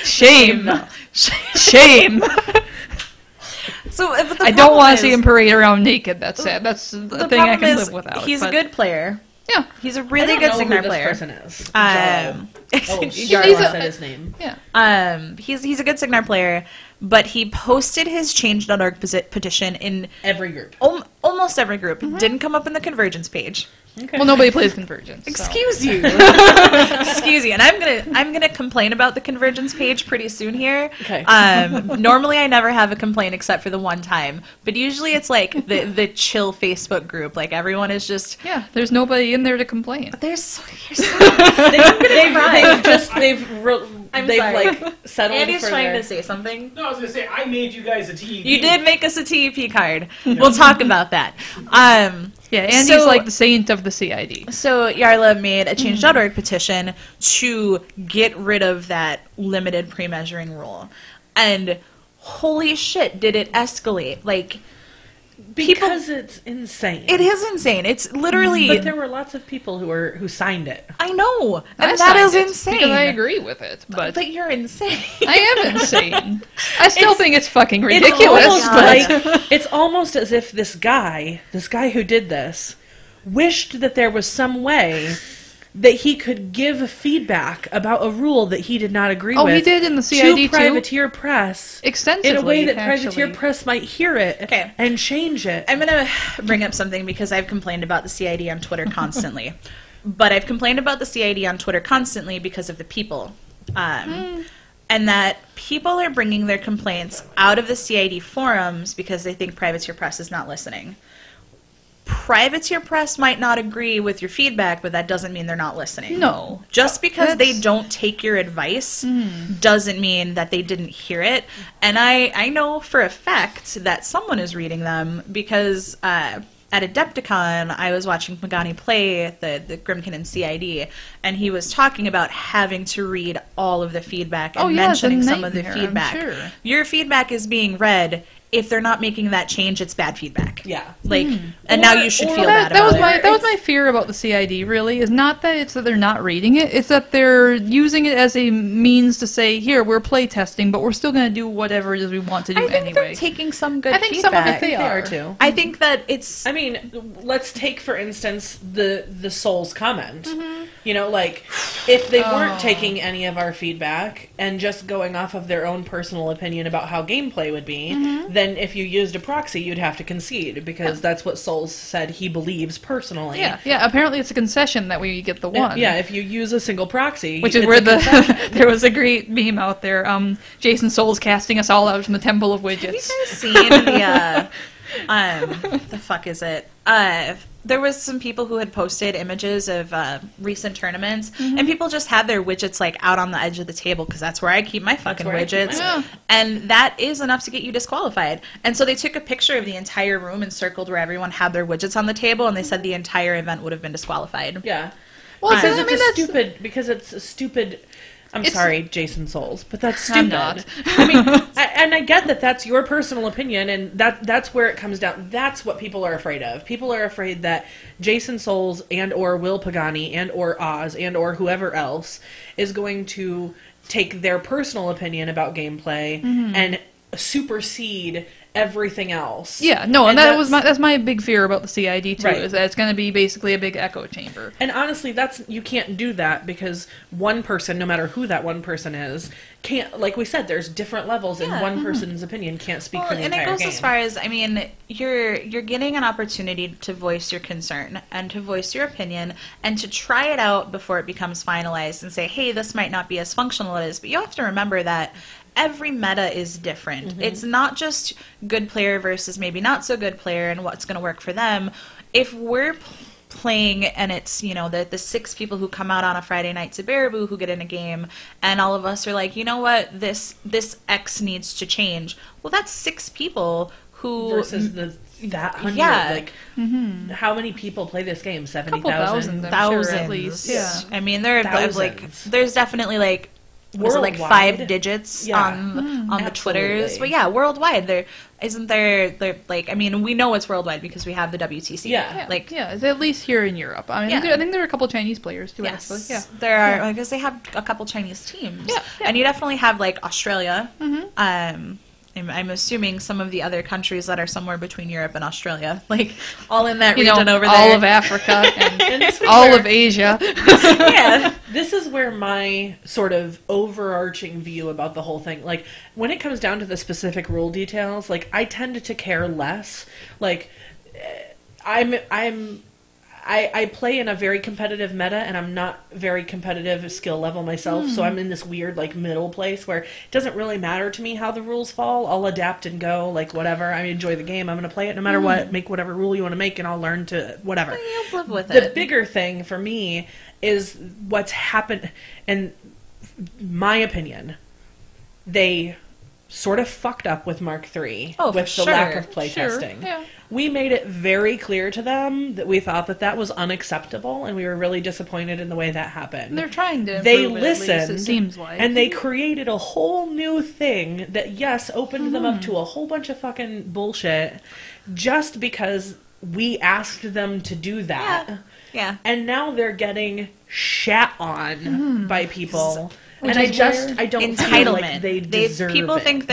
Shame. Shame. so but the I don't problem want is- to see him parade around naked. That's sad. That's the the thing I problem can is live without. He's but- a good player. Yeah. He's a I really don't good know Signar who this player. person is. Oh, Jarl he's a- said his name. Yeah. he's a good Signar player, but he posted his change.org petition in Every group. almost every group. Didn't come up in the Convergence page. Okay. Well, nobody plays Convergence. so. Excuse you. Excuse you. And I'm gonna complain about the Convergence page pretty soon here. Okay. Normally I never have a complaint except for the one time, but usually it's like the chill Facebook group. Like everyone is just Yeah, there's nobody in there to complain. you're so I'm they've sorry. like settled Andy's for trying their... to say something. No, I was gonna say I made you guys a TEP. You did make us a TEP card. We'll talk about that. Yeah, Andy's So- like the saint of the CID. So Yarla made a change.org petition to get rid of that limited pre-measuring rule. And holy shit, did it escalate. Like, Because it's insane. it is insane. It's literally... But there were lots of people who signed it. I know. I And that is signed it insane. Because I agree with it, but But you're insane. I am insane. I still It's- think it's fucking It's ridiculous. almost but- like it's almost as if this guy who did this, wished that there was some way that he could give feedback about a rule that he did not agree with. Oh, he did in the CID to too? Privateer Press Extensively, in a way that actually. Privateer Press might hear it Okay. and change it. I'm going to bring up something because I've complained about the CID on Twitter constantly. But I've complained about the CID on Twitter constantly because of the people. And that people are bringing their complaints out of the CID forums because they think Privateer Press is not listening. Privateer Press might not agree with your feedback, but that doesn't mean they're not listening. No. Just because they That's- don't take your advice doesn't mean that they didn't hear it. And I know for a fact that someone is reading them because at Adepticon, I was watching Pagani play the Grimkin and CID, and he was talking about having to read all of the feedback and Oh, yeah, it's a mentioning some of the nightmare, I'm feedback. sure. Your feedback is being read if they're not making that change, it's bad feedback. Yeah. Like, and now you should feel bad that about was it. that was my fear about the CID. Really, is not that it's that they're not reading it; it's that they're using it as a means to say, "Here, we're play testing, but we're still going to do whatever it is we want to do I think anyway." they're taking some good I think feedback. some of it They are too. I think that it's... I mean, let's take for instance the Souls comment. You know, like if they weren't taking any of our feedback and just going off of their own personal opinion about how gameplay would be, then if you used a proxy, you'd have to concede because that's what Souls said he believes personally. Yeah. Apparently, it's a concession that we get the one. Yeah, if you use a single proxy, Which is it's where a concession. there was a great meme out there. Jason Souls casting us all out from the Temple of Widgets. Have you guys seen the fuck is it? There was some people who had posted images of recent tournaments, and people just had their widgets like out on the edge of the table because that's where I keep my fucking where I keep widgets, mine. and that is enough to get you disqualified. And so they took a picture of the entire room and circled where everyone had their widgets on the table, and they said the entire event would have been disqualified. Yeah. Well, Because I it's mean, a that's- stupid. Because it's a stupid. I'm It's- sorry, Jason Souls, but that's stupid. I'm not. I mean, I get that that's your personal opinion, and that's where it comes down. That's what people are afraid of. People are afraid that Jason Souls and or Will Pagani and or Oz and or whoever else is going to take their personal opinion about gameplay and supersede everything else. Yeah, no, and that's that's my big fear about the CID too, Right. is that it's going to be basically a big echo chamber. And honestly, you can't do that because one person, no matter who that one person is, can't. Like we said, there's different levels, and one person's opinion can't speak for the and entire it goes game. as far as, I mean, you're getting an opportunity to voice your concern and to voice your opinion and to try it out before it becomes finalized and say, hey, this might not be as functional as it is. But you have to remember that every meta is different. It's not just good player versus maybe not so good player and what's going to work for them. If we're playing and it's, you know, the 6 people who come out on a Friday night to Baraboo who get in a game and all of us are like, you know what, this X needs to change. Well, that's 6 people who... versus that 100. Yeah. Like, how many people play this game? 70,000? Thousands, I'm thousands. sure, at least. Yeah. I mean, there are like, Thousands. there's definitely like... Was it like Worldwide? 5 digits Yeah. on the Twitters? Absolutely. But yeah, worldwide. There isn't there like, I mean, we know it's worldwide because we have the WTC. Yeah. Like, Yeah, it's at least here in Europe. I mean, Yeah. I think there are a couple Chinese players too. yes, Actually, yeah. there are, I guess they have a couple Chinese teams. Yeah, yeah. And you definitely have like Australia. I'm assuming some of the other countries that are somewhere between Europe and Australia, like all in that region over there. all of Africa and And this is all where- of Asia. Yeah. This is where my sort of overarching view about the whole thing, like, when it comes down to the specific rule details, like, I tend to care less. Like, I play in a very competitive meta, and I'm not very competitive skill level myself, so I'm in this weird, like, middle place where it doesn't really matter to me how the rules fall. I'll adapt and go, like, whatever. I enjoy the game. I'm going to play it no matter what. Make whatever rule you want to make, and I'll learn to whatever. You'll live with The it. bigger thing for me is what's happened, and my opinion, they sort of fucked up with Mark III Oh, with for the lack sure. of playtesting. Yeah. We made it very clear to them that we thought that was unacceptable, and we were really disappointed in the way that happened. They're trying to They improve it, at least, listened, it seems like. and they created a whole new thing that, yes, opened them up to a whole bunch of fucking bullshit just because we asked them to do that. Yeah. And now they're getting shat on by people. Which And is I don't feel Entitlement. like they deserve people it. think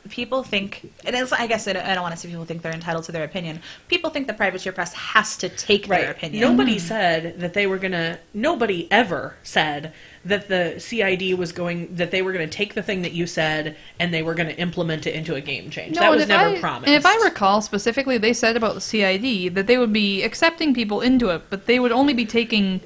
people think, and it's, I guess I don't want to say people think they're entitled to their opinion. People think the privateer press has to take their opinion. Nobody said that they were gonna. Nobody ever said that the CID was that they were gonna take the thing that you said and they were gonna implement it into a game change. That and was if never I- promised. And if I recall specifically, they said about the CID that they would be accepting people into it, but they would only be keeping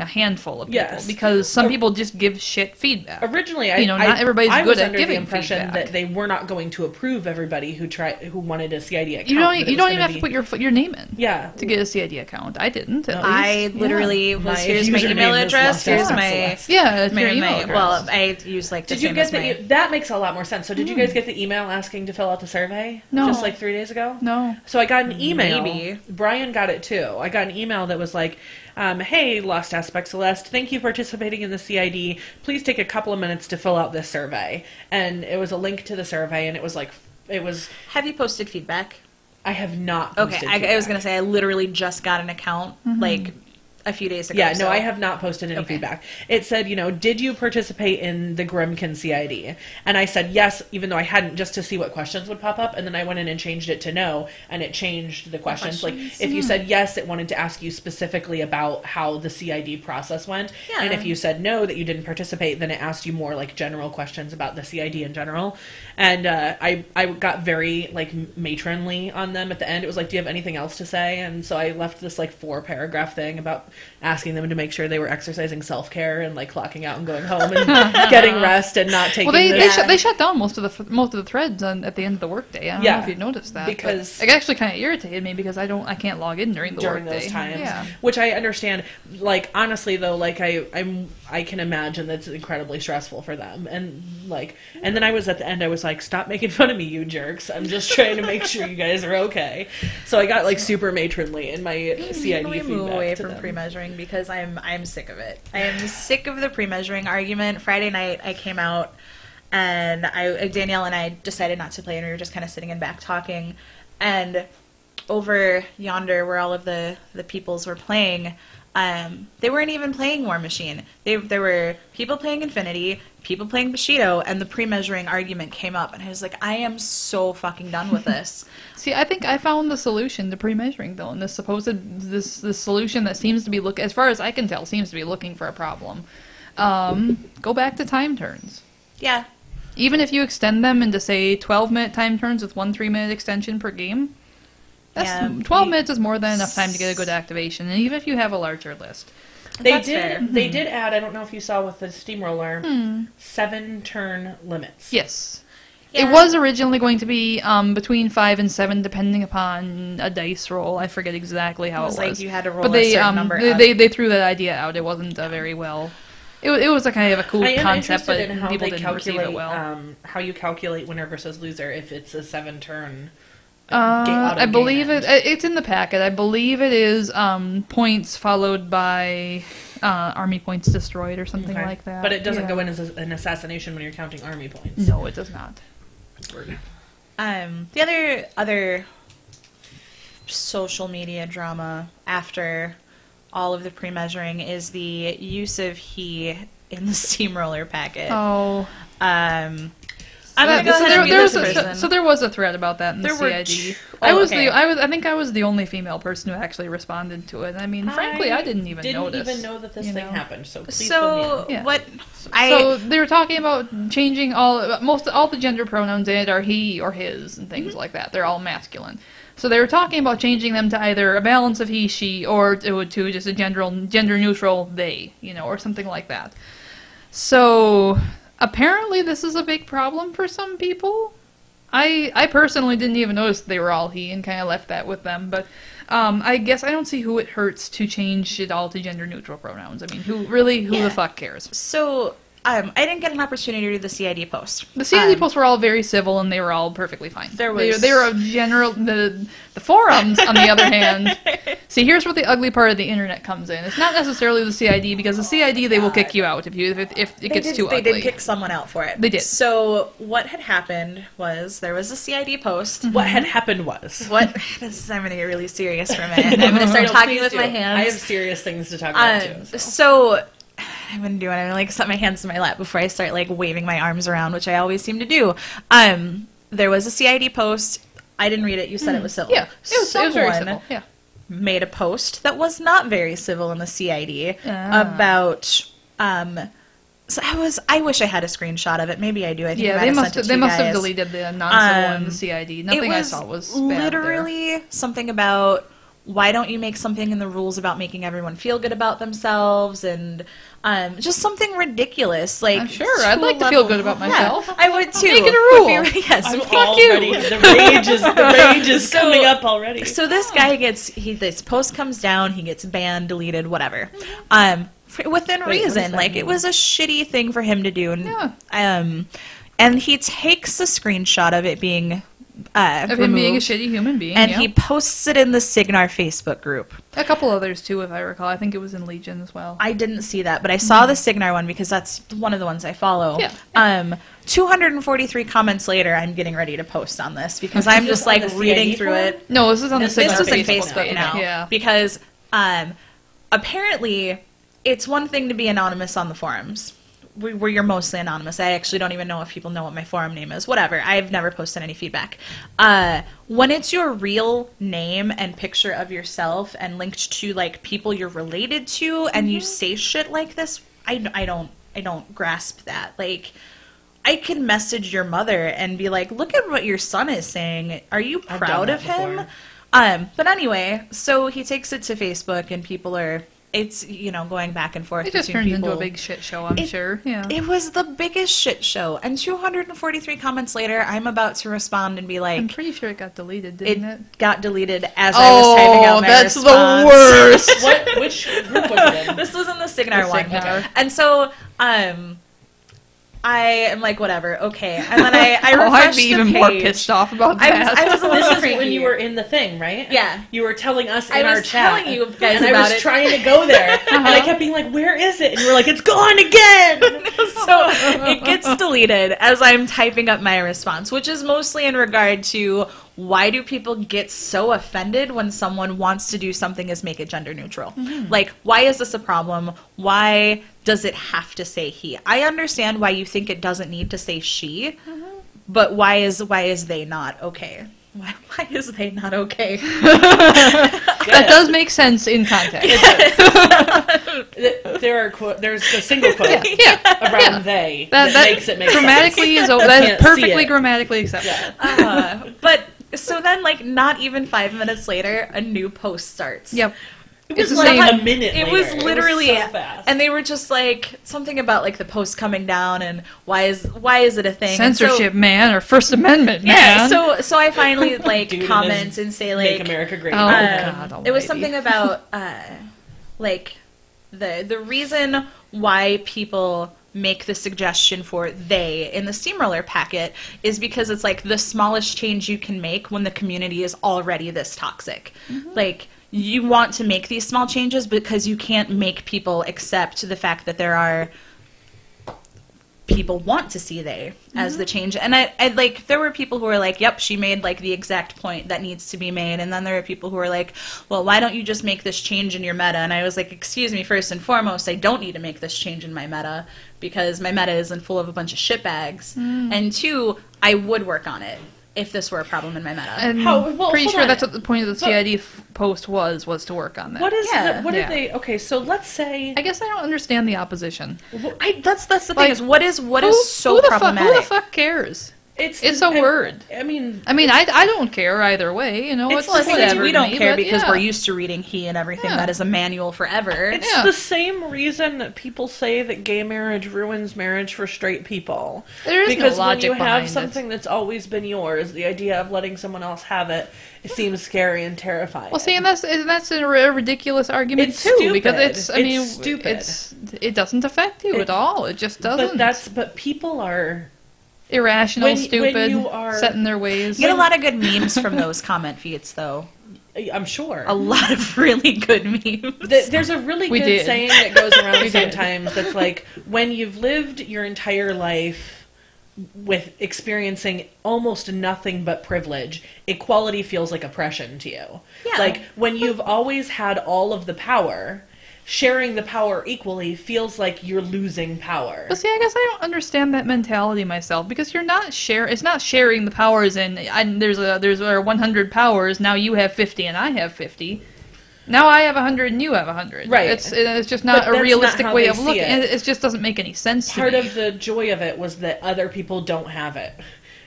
a handful of people Yes. because some people just give shit feedback. Originally, not everybody's I good was at under giving the impression feedback. that they were not going to approve everybody who wanted a CID account. You that don't it even was gonna have to put your name in Yeah. to get a CID account. I didn't. At I least. literally My here's my username email is address. Lost Here's Ass my Celeste. Yeah, it's your email address. well, I use like the Did you same get as my. that makes a lot more sense. So did you guys get the email asking to fill out the survey? No. Just like 3 days ago? No. So I got an email. Maybe. Brian got it too. I got an email that was like, hey, Lost Aspect Celeste, thank you for participating in the CID. Please take a couple of minutes to fill out this survey. And it was a link to the survey, and it was like Have you posted feedback? I have not Okay, posted I was feedback. going to say I literally just got an account like a few days ago. Yeah, no, so- I have not posted any Okay. feedback. It said, did you participate in the Grimkin CID? And I said yes, even though I hadn't, just to see what questions would pop up. And then I went in and changed it to no, and it changed the questions. Like, if you said yes, it wanted to ask you specifically about how the CID process went. Yeah. And if you said no, that you didn't participate, then it asked you more, like, general questions about the CID in general. And I got very, like, matronly on them at the end. It was like, do you have anything else to say? And so I left this, like, 4-paragraph thing about asking them to make sure they were exercising self-care and like clocking out and going home and getting rest and not taking. Well, this. they shut down most of the threads at the end of the workday. I don't know if you noticed that, because it actually kind of irritated me because I can't log in during the workday. Those times. Yeah. Which I understand. Like, honestly though, like I can imagine that's incredibly stressful for them. And then I was at the end. I was like, stop making fun of me, you jerks! I'm just trying to make sure you guys are okay. So I got like super matronly in my CID we feedback move away to from them. pre-measuring because I'm sick of it. I am sick of the pre-measuring argument. Friday night I came out and Danielle and I decided not to play, and we were just kind of sitting in back talking. And over yonder, where all of the peoples were playing, they weren't even playing War Machine. There were people playing Infinity, people playing Bushido, and the pre-measuring argument came up, and I was like, I am so fucking done with this. See, I think I found the solution to pre-measuring, though, and this solution that seems to be as far as I can tell, seems to be looking for a problem. Go back to time turns. Yeah. Even if you extend them into, say, 12-minute time turns with 1 3-minute extension per game, 12 minutes is more than enough time to get a good activation, and even if you have a larger list. They did add, I don't know if you saw with the Steamroller, 7-turn limits. Yes. Yeah. It was originally going to be between 5 and 7, depending upon a dice roll. I forget exactly how it was. Like you had to roll but a certain number up. they threw that idea out. It wasn't very well. It was a kind of a cool concept, but in how people they didn't receive it calculate well. how you calculate winner versus loser if it's a 7-turn. I believe it's in the packet. I believe it is points followed by army points destroyed or something like that. But it doesn't go in as an assassination when you're counting army points. No, it does not. The other social media drama after all of the pre-measuring is the use of he in the steamroller packet. Oh. I'm gonna go ahead and be this person. So there was a thread about that in the CID. I think I was the only female person who actually responded to it. I mean, frankly, I didn't even notice. Didn't even know that this thing happened. So please so Yeah. what? So they were talking about changing all the gender pronouns in it are he or his and things like that. They're all masculine. So they were talking about changing them to either a balance of he, she, or to just a gender neutral they, or something like that. So apparently this is a big problem for some people. I personally didn't even notice they were all he and kind of left that with them, but I guess I don't see who it hurts to change it all to gender neutral pronouns. I mean, who the fuck cares? So I didn't get an opportunity to do the CID post. The CID posts were all very civil and they were all perfectly fine. They were a general. The forums, on the other hand, see, here's where the ugly part of the internet comes in. It's not necessarily the CID, because the CID they will kick you out if it gets too ugly. They did kick someone out for it. They did. So what had happened was there was a CID post. What had happened was I'm going to get really serious for a minute. I'm going to start talking with my hands. I have serious things to talk about too. So I'm going to do it. I'm going to set my hands to my lap before I start waving my arms around, which I always seem to do. There was a CID post. I didn't read it. You said it was civil. Yeah, it was very civil. Yeah. Made a post that was not very civil in the CID about. So I wish I had a screenshot of it. Maybe I do. I think they must have deleted the non-civil in the CID. Nothing I saw was bad literally something about why don't you make something in the rules about making everyone feel good about themselves, and just something ridiculous. I'm sure I'd like to feel good about myself. Yeah, I would too. Make it a rule. Yes, I'm fuck you. already. The rage is coming up already. So this guy this post comes down. He gets banned, deleted, whatever. Within reason, it was a shitty thing for him to do, and he takes a screenshot of it being Of him being a shitty human being, and yeah. he posts it in the Signar Facebook group. A couple others, too, if I recall. I think it was in Legion as well. I didn't see that, but I saw the Signar one because that's one of the ones I follow. Yeah. 243 comments later, I'm getting ready to post on this because I'm just like reading CID through forum? it. No, this is on the This Signar is in Facebook Facebook page. now. Yeah. Because apparently it's one thing to be anonymous on the forums. Where you're mostly anonymous. I actually don't even know if people know what my forum name is. Whatever. I've never posted any feedback. When it's your real name and picture of yourself and linked to like people you're related to, and you say shit like this, I don't grasp that. Like, I can message your mother and be like, "Look at what your son is saying. Are you proud of him?" But anyway, so he takes it to Facebook, and people are. It's, going back and forth. It just between turned people. into a big shit show, I'm sure. Yeah. It was the biggest shit show. And 243 comments later, I'm about to respond and be like... I'm pretty sure it got deleted, didn't it? It got deleted as I was typing out my that's response. the worst! Which group was it in? This was in the Signar one. Signar. And so, I am like, whatever, okay. And then I refreshed I'd be the even more page. pissed off about I that. was a little This is cranky. when you were in the thing, right? Yeah. You were telling us in I our was chat. telling you guys and I about was it. trying to go there. And I kept being like, where is it? And you were like, it's gone again! So it gets deleted as I'm typing up my response, which is mostly in regard to why do people get so offended when someone wants to do something as make it gender neutral? Mm-hmm. Like, why is this a problem? Why does it have to say he? I understand why you think it doesn't need to say she, but why is they not okay? Why is they not okay? That does make sense in context. There's a single quote Yeah. around they That makes it make grammatically sense. is Can't that's see perfectly it. grammatically acceptable. But so then, like, not even 5 minutes later, a new post starts. Yep. It was It's like the same- a minute It later. was literally, so fast. and they were just like something about like the post coming down and why is it a thing? And Censorship, man, or First Amendment, yeah, man. so I finally like Dude, comment and say like, Make America Great. Oh, um, God it was almighty. something about like the reason why people make the suggestion for they in the steamroller packet is because it's like the smallest change you can make when the community is already this toxic. Like, you want to make these small changes because you can't make people accept the fact that there are people want to see they as the change. And I like, there were people who were like, yep, she made like the exact point that needs to be made. And then there were people who were like, well, why don't you just make this change in your meta? And I was like, excuse me, first and foremost, I don't need to make this change in my meta because my meta isn't full of a bunch of shitbags. And two, I would work on it if this were a problem in my meta. And pretty sure that's what the point of the CID post was to work on that. What is Yeah. what Yeah. did they? Okay, so let's say I guess I don't understand the opposition. That's the thing Like, is what is Who so the problematic? Who the fuck cares? It's a word. I mean, I don't care either way. You know, It's it's listen, whatever. we to don't me, care but because yeah. we're used to reading he and everything. Yeah. That is a manual forever. it's Yeah. the same reason that people say that gay marriage ruins marriage for straight people. There is no Because when logic you have behind something that's always been yours, the idea of letting someone else have it, it seems scary and terrifying. Well, see, and that's a ridiculous argument It's too, stupid. because it's It's stupid. It doesn't affect you at all. It just doesn't. but people are irrational, when stupid, you are- set in their ways. You get a lot of good memes from those comment feeds, though. I'm sure. A lot of really good memes. There's a really We good did. saying that goes around We did. sometimes that's like, when you've lived your entire life with experiencing almost nothing but privilege, equality feels like oppression to you. Yeah. Like, when you've always had all of the power, sharing the power equally feels like you're losing power. But see, I guess I don't understand that mentality myself, because you're not It's not sharing the powers, and there's 100 powers. Now you have 50 and I have 50. Now I have 100 and you have 100. Right. It's just But not a that's realistic not how way they of see looking. it. It just doesn't make any sense Part to me. of the joy of it was that other people don't have it.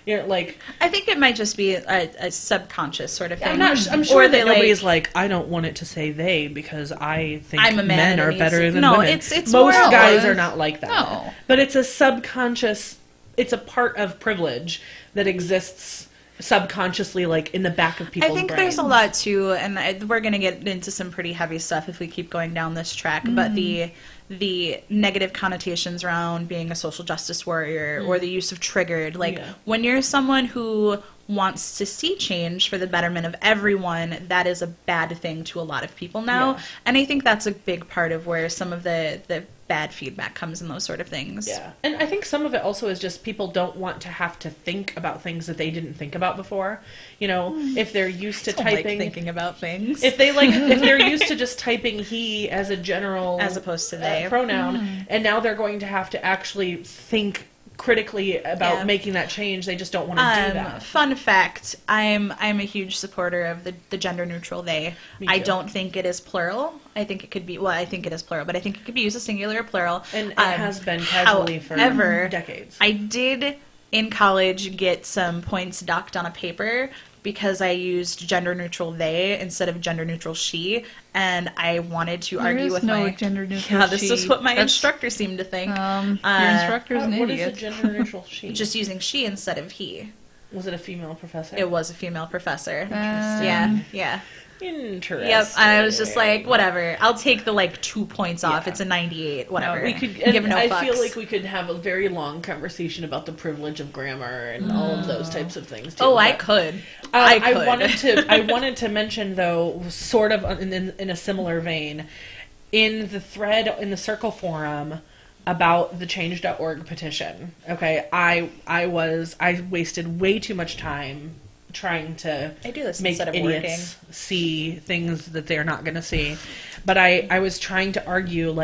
You know, like, I think it might just be a subconscious sort of thing. I'm sure Or that they nobody's like, I don't want it to say they because I think I'm a man men and are it better needs- than No, women. it's Most more- guys No. are not like that. No. But it's a subconscious, it's a part of privilege that exists subconsciously, like, in the back of people's I think brains. there's a lot too, and we're going to get into some pretty heavy stuff if we keep going down this track. But the negative connotations around being a social justice warrior or the use of triggered, like Yeah. when you're someone who wants to see change for the betterment of everyone, that is a bad thing to a lot of people now. Yeah. And I think that's a big part of where some of the bad feedback comes in those sort of things. Yeah. And I think some of it also is just people don't want to have to think about things that they didn't think about before. You know, if they're used to I don't like typing... thinking about things. If they're used to just typing he as a general... As opposed to they. Pronoun, and now they're going to have to actually think critically about making that change. They just don't want to do that. Fun fact, I'm a huge supporter of the gender neutral they. Me I too. don't think it is plural. I think it could be, well, I think it is plural, but I think it could be used as singular or plural. And it has been casually for decades. I did in college get some points docked on a paper because I used gender neutral they instead of gender neutral she, and I wanted to argue with no my gender neutral this she. is what my That's- instructor seemed to think. Your instructor's an What is idiot. a gender neutral she? Just using she instead of he. Was it a female professor? It was a female professor. Interesting. Yeah. Interesting. Yep, and I was just like, whatever. I'll take the 2 points off. Yeah. It's a 98. Whatever. We could. give And no I fucks. feel like we could have a very long conversation about the privilege of grammar and all of those types of things. Too. Oh, I But, could. I could. I wanted to mention though, sort of in a similar vein, in the thread in the Circle forum about the Change.org petition. Okay, I wasted way too much time trying to I do this make instead of idiots see things that they're not going to see. But I was trying to argue,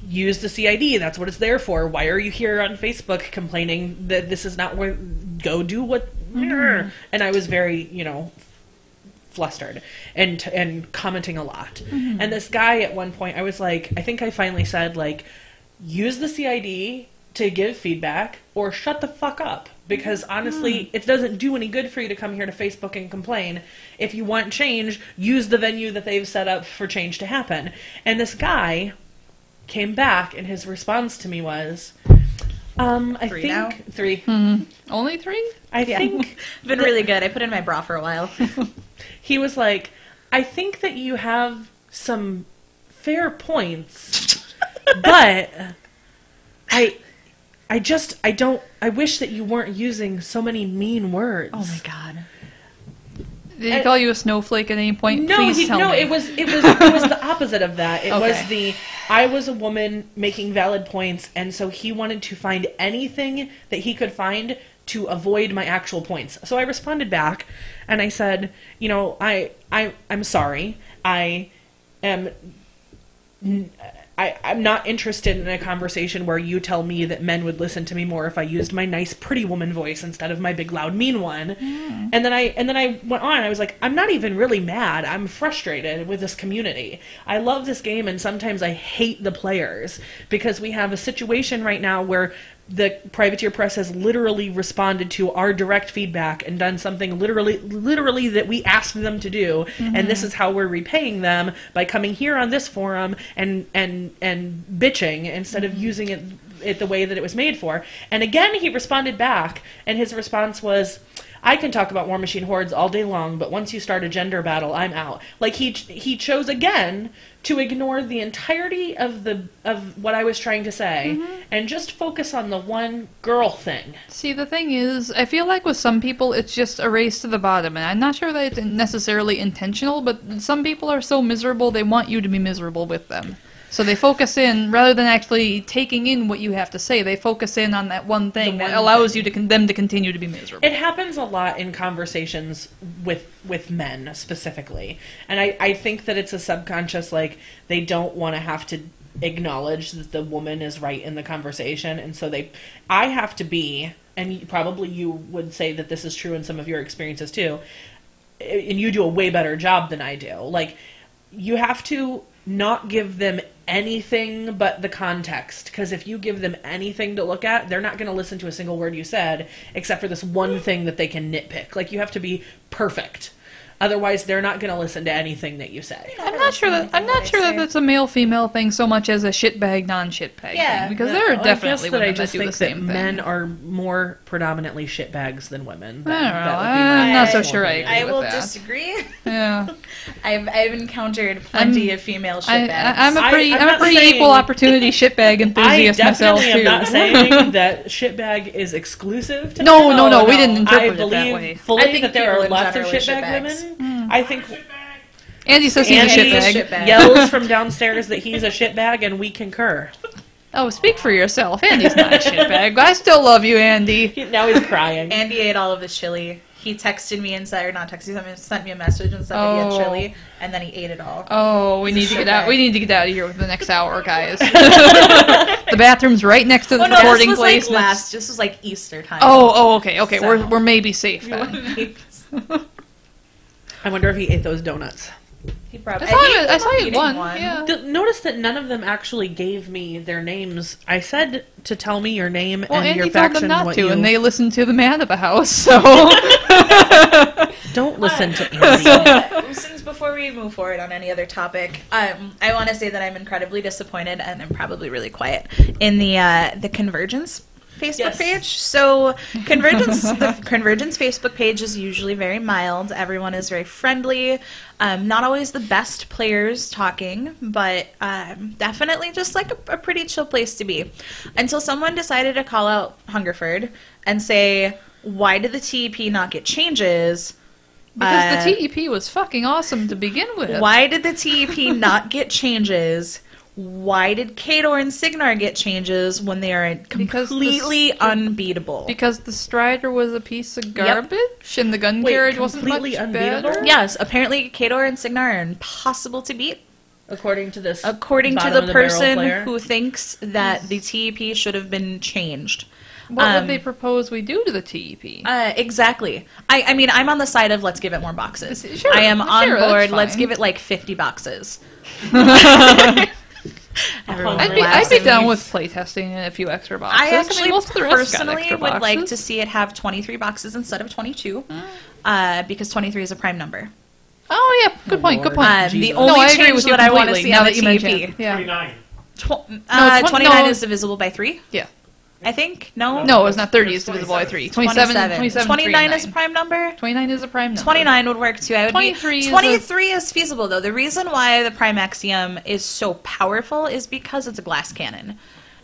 use the CID. That's what it's there for. Why are you here on Facebook complaining that this is not where... Go do what... And I was very, flustered and commenting a lot. And this guy at one point, I was like... I think I finally said, use the CID to give feedback or shut the fuck up. Because honestly, it doesn't do any good for you to come here to Facebook and complain. If you want change, use the venue that they've set up for change to happen. And this guy came back, and his response to me was, I Three think... now? 3. Only 3? I think... Been really good. I put in my bra for a while. He was like, I think that you have some fair points, but I wish that you weren't using so many mean words. Oh my god. Did he call you a snowflake at any point? No, Please tell me. it was the opposite of that. It was Okay. I was a woman making valid points, and so he wanted to find anything that he could find to avoid my actual points. So I responded back, and I said, I'm sorry. I'm not interested in a conversation where you tell me that men would listen to me more if I used my nice, pretty woman voice instead of my big, loud, mean one. And then I went on. I was like, I'm not even really mad. I'm frustrated with this community. I love this game, and sometimes I hate the players because we have a situation right now where the Privateer Press has literally responded to our direct feedback and done something literally that we asked them to do, and this is how we're repaying them by coming here on this forum and bitching instead of using it the way that it was made for. And again, he responded back, and his response was, I can talk about War Machine Hordes all day long, but once you start a gender battle, I'm out. He chose again to ignore the entirety of what I was trying to say and just focus on the one girl thing. See, the thing is, I feel like with some people, it's just a race to the bottom, and I'm not sure that it's necessarily intentional, but some people are so miserable, they want you to be miserable with them. So they focus in, rather than actually taking in what you have to say, they focus in on that one thing that allows you them to continue to be miserable. It happens a lot in conversations with men, specifically. And I think that it's a subconscious, they don't want to have to acknowledge that the woman is right in the conversation, and so I have to be, and probably you would say that this is true in some of your experiences too, and you do a way better job than I do. You have to not give them anything but the context, because if you give them anything to look at, they're not going to listen to a single word you said, except for this one thing that they can nitpick. You have to be perfect. Otherwise, they're not going to listen to anything that you say. I'm not sure that that's a male-female thing so much as a shitbag, non-shitbag thing. Because there are definitely women that do the same thing. Men are more predominantly shitbags than women. I don't know. I'm not so sure I agree I with will that. disagree. Yeah. I've encountered plenty of female shitbags. I'm a pretty not saying- equal opportunity shitbag enthusiast myself I too. am not saying that shitbag is exclusive to No, men. no, we didn't interpret I it that believe way. fully I think that there people are in lots of general are shitbag shitbags. women. I think Andy says he's a Andy shitbag. yells from downstairs that he's a shitbag, and we concur. Oh, speak for yourself. Andy's not a shitbag. I still love you, Andy. Now he's crying. Andy ate all of the chili. He texted me and said, or not texted me, sent me a message and said that he had chili, and then he ate it all. Oh, we need He's to a get out. shitbag. We need to get out of here within the next hour, guys. The bathroom's right next to the Oh no, recording this was place. like this was like Easter time. Okay. So- We're maybe safe then. I wonder if he ate those donuts. He probably. I saw you one. Yeah. Notice that none of them actually gave me their names. I said to tell me your name Well, and Andy your told faction. them not what to, you... and they listened to the man of the house. So Don't listen to Andy. Since before we move forward on any other topic, I want to say that I'm incredibly disappointed, and I'm probably really quiet in the Convergence Facebook page. So the Convergence Facebook page is usually very mild. Everyone is very friendly. Not always the best players talking, but definitely just like a pretty chill place to be. Until someone decided to call out Hungerford and say, why did the TEP not get changes? because the TEP was fucking awesome to begin with. Why did the TEP not get changes? Why did Kador and Signar get changes when they are completely unbeatable? Because the Strider was a piece of garbage, and the gun carriage wasn't much completely unbeatable? better. Yes, apparently Kador and Signar are impossible to beat. According to this, According to bottom the of barrel person player. who thinks that the TEP should have been changed. What would they propose we do to the TEP? Exactly. I mean, I'm on the side of let's give it more boxes. Sure, I am on sure, that's board. Let's fine. give it like 50 boxes. Everyone I'd relax be and down leave. with playtesting and a few extra boxes. I actually most of the rest got personally extra would like boxes. to see it have 23 boxes instead of 22, because 23 is a prime number. Oh yeah, good point. Good point. The Jesus. only No, I agree change with you that I want to completely, see now on that the you mention TEP. it. Yeah. 29. 29 no. is divisible by 3, Yeah. I think. No, No, it's not 30. It's That's divisible by 3. 27. 27 29 is a 3, prime number. 29 is a prime number. 29 would work too. I would 23 is 23 is feasible though. The reason why the prime axiom is so powerful is because it's a glass cannon.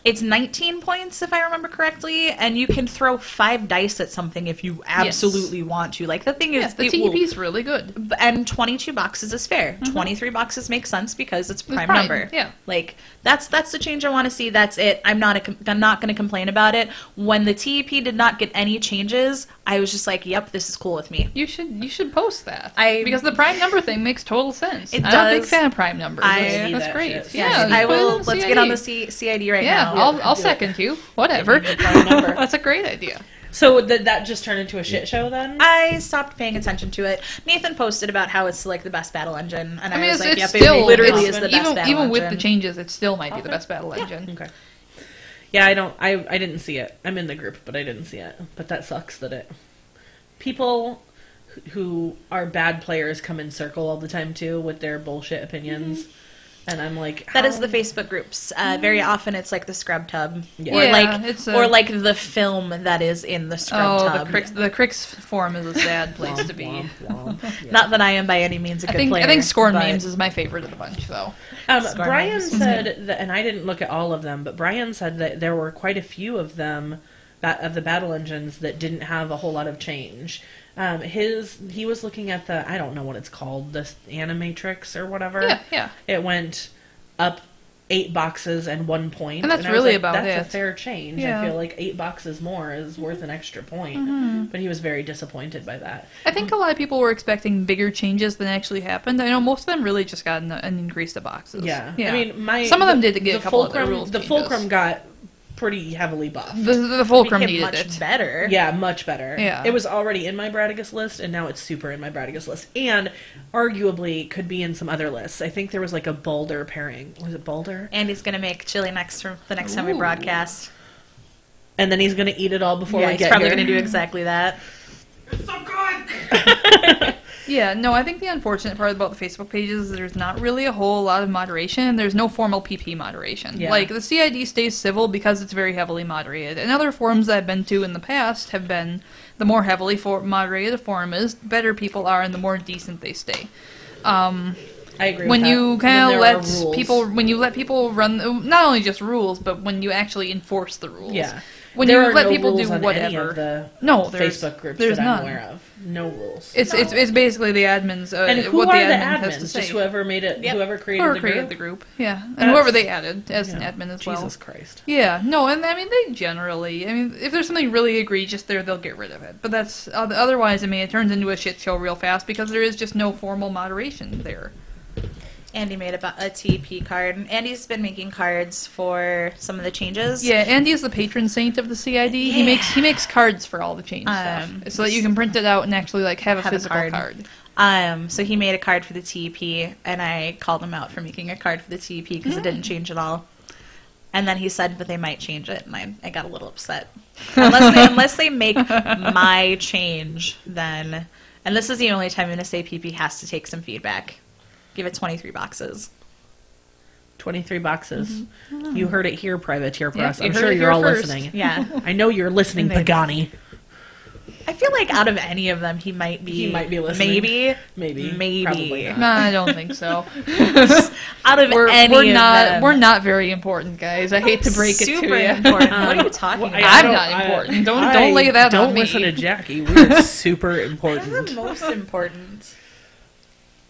It's 19 points if I remember correctly, and you can throw 5 dice at something if you absolutely want to. Like the thing Yeah, is, the it TEP will- is really good. and 22 boxes is fair. 23 boxes makes sense because it's prime, prime, number. yeah. Like that's the change I want to see. That's it. I'm not going to complain about it. When the TEP did not get any changes, I was just like, "Yep, this is cool with me." You should post that. I- because the prime number thing makes total sense. It I'm a big does. fan of prime numbers. I That's, need that's that great. shit. Yeah, I put it will. in the Let's get on the CID. CID right Yeah, now. I'll second you. Whatever. prime number. That's a great idea. So did that just turn into a shit show then? I stopped paying attention to it. Nathan posted about how it's like the best battle engine, and I mean, I was it's like, "Yep, still it literally it's- is the best battle even with engine." the changes, it still might be the Okay. best battle engine. Okay. Yeah, I didn't see it. I'm in the group, but I didn't see it. But that sucks that it... People who are bad players come in circle all the time, too, with their bullshit opinions. And I'm like... That is how- the Facebook groups. Very often it's like the scrub tub. Yeah. Or Yeah, like it's a- or like the film that is in the scrub Oh, tub. the Crix forum is a sad place to be. Womp, womp, womp. Yeah. Not that I am by any means a I good think player. Scorn but- memes is my favorite of the bunch, though. Scorn Brian memes. said that, and I didn't look at all of them, but Brian said that there were quite a few of them, of the battle engines, that didn't have a whole lot of change. He was looking at the, I don't know what it's called, the Animatrix or whatever. Yeah. It went up 8 boxes and 1 point. And that's I was really like, about that's it. a fair change. Yeah. I feel like 8 boxes more is worth an extra point. But he was very disappointed by that. I think a lot of people were expecting bigger changes than actually happened. I know most of them really just got an increase to boxes. Yeah. I mean, some of them did get the a couple fulcrum, of the rules The changes. fulcrum got pretty heavily buffed. The fulcrum became needed much it. better. Yeah, much better. Yeah. It was already in my Bradigus list, and now it's super in my Bradigus list. And arguably could be in some other lists. I think there was like a Boulder pairing. Was it Boulder? Andy's gonna make chili the next time we Ooh. broadcast. And then he's going to eat it all before Yeah, we he's get probably here. gonna do exactly that. It's so good! Yeah, no, I think the unfortunate part about the Facebook pages is there's not really a whole lot of moderation. There's no formal PP moderation. Yeah. Like, the CID stays civil because it's very heavily moderated. And other forums that I've been to in the past have been, the more heavily moderated a forum is, the better people are and the more decent they stay. I agree When with you that. kind When of there are let rules. people, when you let people run, not only just rules, but when you actually enforce the rules. Yeah. When there you are let no people rules do on whatever. any of the No, there's Facebook groups there's that none. I'm aware of. No rules. It's basically the admins. And who what are the the admin has to admins? say. Just whoever made it, Yep. whoever created Or the created group? the group, yeah, and That's- whoever they added as an Yeah. admin as well. Jesus Christ. Yeah, no, and I mean they generally, I mean if there's something really egregious there, they'll get rid of it. But that's otherwise, I mean it turns into a shit show real fast because there is just no formal moderation there. Andy made a TP card. Andy's been making cards for some of the changes. Yeah, Andy is the patron saint of the CID. He makes cards for all the change stuff, so that you can print it out and actually like have a physical card. So he made a card for the TEP, and I called him out for making a card for the TEP because it didn't change at all. And then he said that they might change it, and I got a little upset. Unless they make my change, then... And this is the only time I'm going to say PP has to take some feedback. Give it 23 boxes. 23 boxes. You heard it here, Privateer Press. you I'm heard sure it you're here all first. listening. Yeah. I know you're listening, Maybe. Pagani. I feel like out of any of them, he might be... He might be listening. Maybe. Probably not. No, I don't think so. Out of any of them. We're not very important, guys. I hate to break it to Super you. important. What are you talking Well, about? I'm not important. Don't lay that on me. Don't listen to Jackie. We're super I'm important. the most important.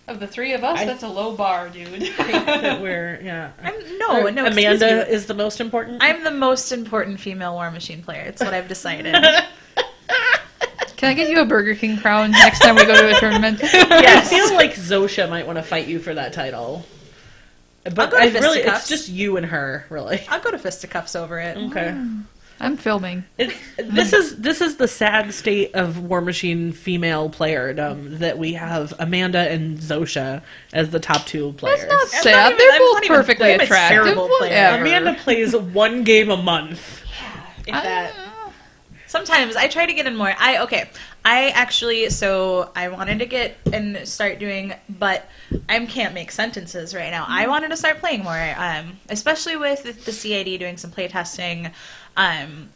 Of the three of us, that's a low bar, dude. I think that we're, yeah. No, excuse Amanda you. is the most important? I'm the most important female War Machine player. It's what I've decided. Can I get you a Burger King crown next time we go to a tournament? I feel like Zosha might want to fight you for that title. But go to really, fisticuffs. it's just you and her, really. I'll go to fisticuffs over it. Okay. I'm filming. This is the sad state of War Machine female playerdom that we have Amanda and Zosha as the top two players. That's not I'm sad. not even- They're I'm both not even- perfectly I'm a attractive. terrible player. Whatever. Amanda plays one game a month. If that. Sometimes I try to get in more. I wanted to get and start doing, but I can't make sentences right now. I wanted to start playing more, especially with the CID doing some playtesting.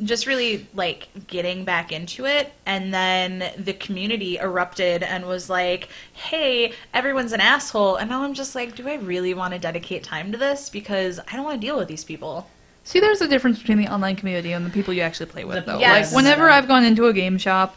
Just really like getting back into it, and then the community erupted and was like, hey, everyone's an asshole, and now I'm just like, do I really want to dedicate time to this? Because I don't want to deal with these people. See, there's a difference between the online community and the people you actually play with, though. Yes. Like, whenever I've gone into a game shop,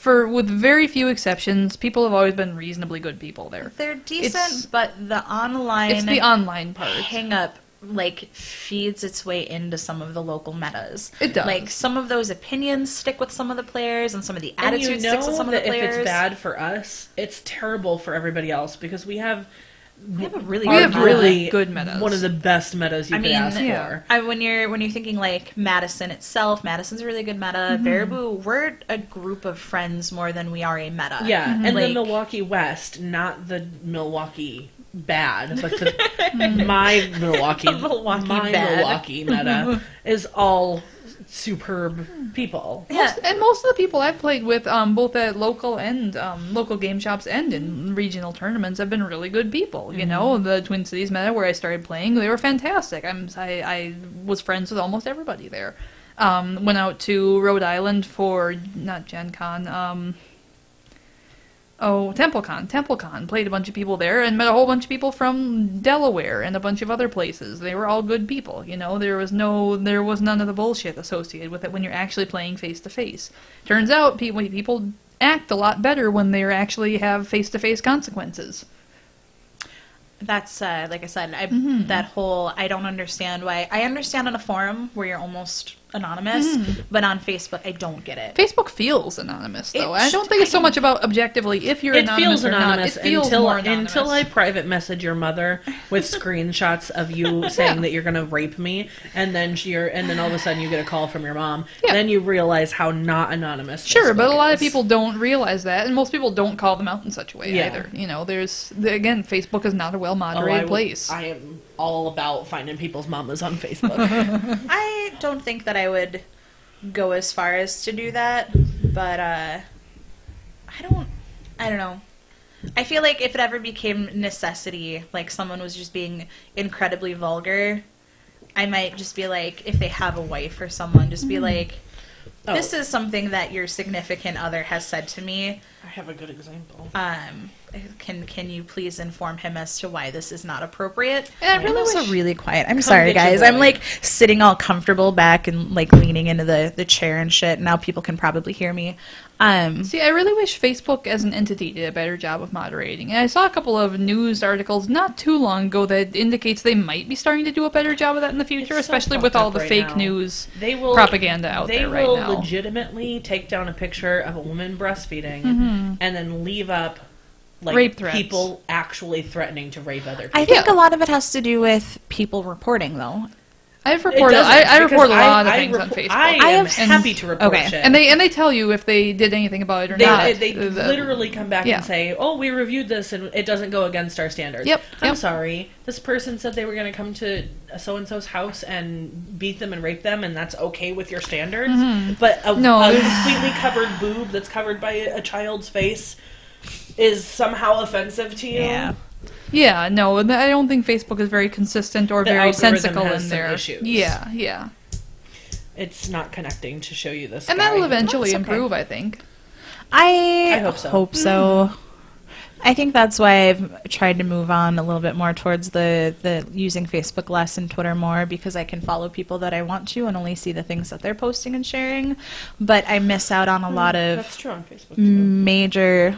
with very few exceptions, people have always been reasonably good people there. They're decent, It's- but the online It's the online part. hang up like feeds its way into some of the local metas. It does. Like some of those opinions stick with some of the players, and some of the And you attitudes know sticks with some of the that players. if it's bad for us, it's terrible for everybody else because we have a really We have good really meta. good metas. one of the best metas you could ask yeah. for. When you're thinking like Madison itself, Madison's a really good meta. Baraboo, we're a group of friends more than we are a meta. Yeah, and the Like- Milwaukee West, not the Milwaukee bad, but my Milwaukee, The Milwaukee my bad. Milwaukee meta is all superb people. Yeah. Most of the people I've played with, both at local and local game shops and in regional tournaments, have been really good people. You know, the Twin Cities meta where I started playing, they were fantastic. I was friends with almost everybody there. Went out to Rhode Island for not Gen Con. TempleCon. Played a bunch of people there and met a whole bunch of people from Delaware and a bunch of other places. They were all good people, you know. There was none of the bullshit associated with it when you're actually playing face to face. Turns out people act a lot better when they actually have face to face consequences. That's like I said, that whole I don't understand why. I understand on a forum where you're almost anonymous, but on Facebook I don't get it. Facebook feels anonymous, though. I It's- don't think it's so much about objectively if you're It anonymous feels or anonymous, not. It feels more anonymous. until I private message your mother with screenshots of you saying that you're going to rape me, and then all of a sudden you get a call from your mom. Yeah. Then you realize how not anonymous. Sure, but a Facebook lot of is. people don't realize that, and most people don't call them out in such a way Yeah. either. You know, again, Facebook is not a well-moderated place. I am all about finding people's mamas on Facebook. I don't think that I would go as far as to do that, but I don't know. I feel like if it ever became necessity, like someone was just being incredibly vulgar, I might just be like, if they have a wife or someone, just be like, this is something that your significant other has said to me. I have a good example. Can you please inform him as to why this is not appropriate? And I really I'm also wish- really quiet. I'm sorry, get your guys. I'm boy. like sitting all comfortable back and like leaning into the chair and shit. Now people can probably hear me. See, I really wish Facebook as an entity did a better job of moderating. And I saw a couple of news articles not too long ago that indicates they might be starting to do a better job of that in the future, It's so especially fucked with all up the right fake now. news They will propaganda out there right They now. will legitimately take down a picture of a woman breastfeeding and then leave up like Rape threats. people actually threatening to rape other people. I think Yeah. a lot of it has to do with people reporting, though. I've reported. I report a lot of things on Facebook. I I am have happy to report okay. shit. And they tell you if they did anything about it or They not. literally come back Yeah. and say, "Oh, we reviewed this and it doesn't go against our standards." Yep, I'm yep. sorry. This person said they were going to come to so and so's house and beat them and rape them, and that's okay with your standards. But a completely covered boob that's covered by a child's face is somehow offensive to you. Yeah. Yeah, no, I don't think Facebook is very consistent or The very algorithm sensical has in some there. issues. Yeah. It's not connecting to show you this. And guy. that'll eventually That's okay. improve, I think. I hope so. I think that's why I've tried to move on a little bit more towards the using Facebook less and Twitter more, because I can follow people that I want to and only see the things that they're posting and sharing. But I miss out on a lot That's of true on Facebook too. major.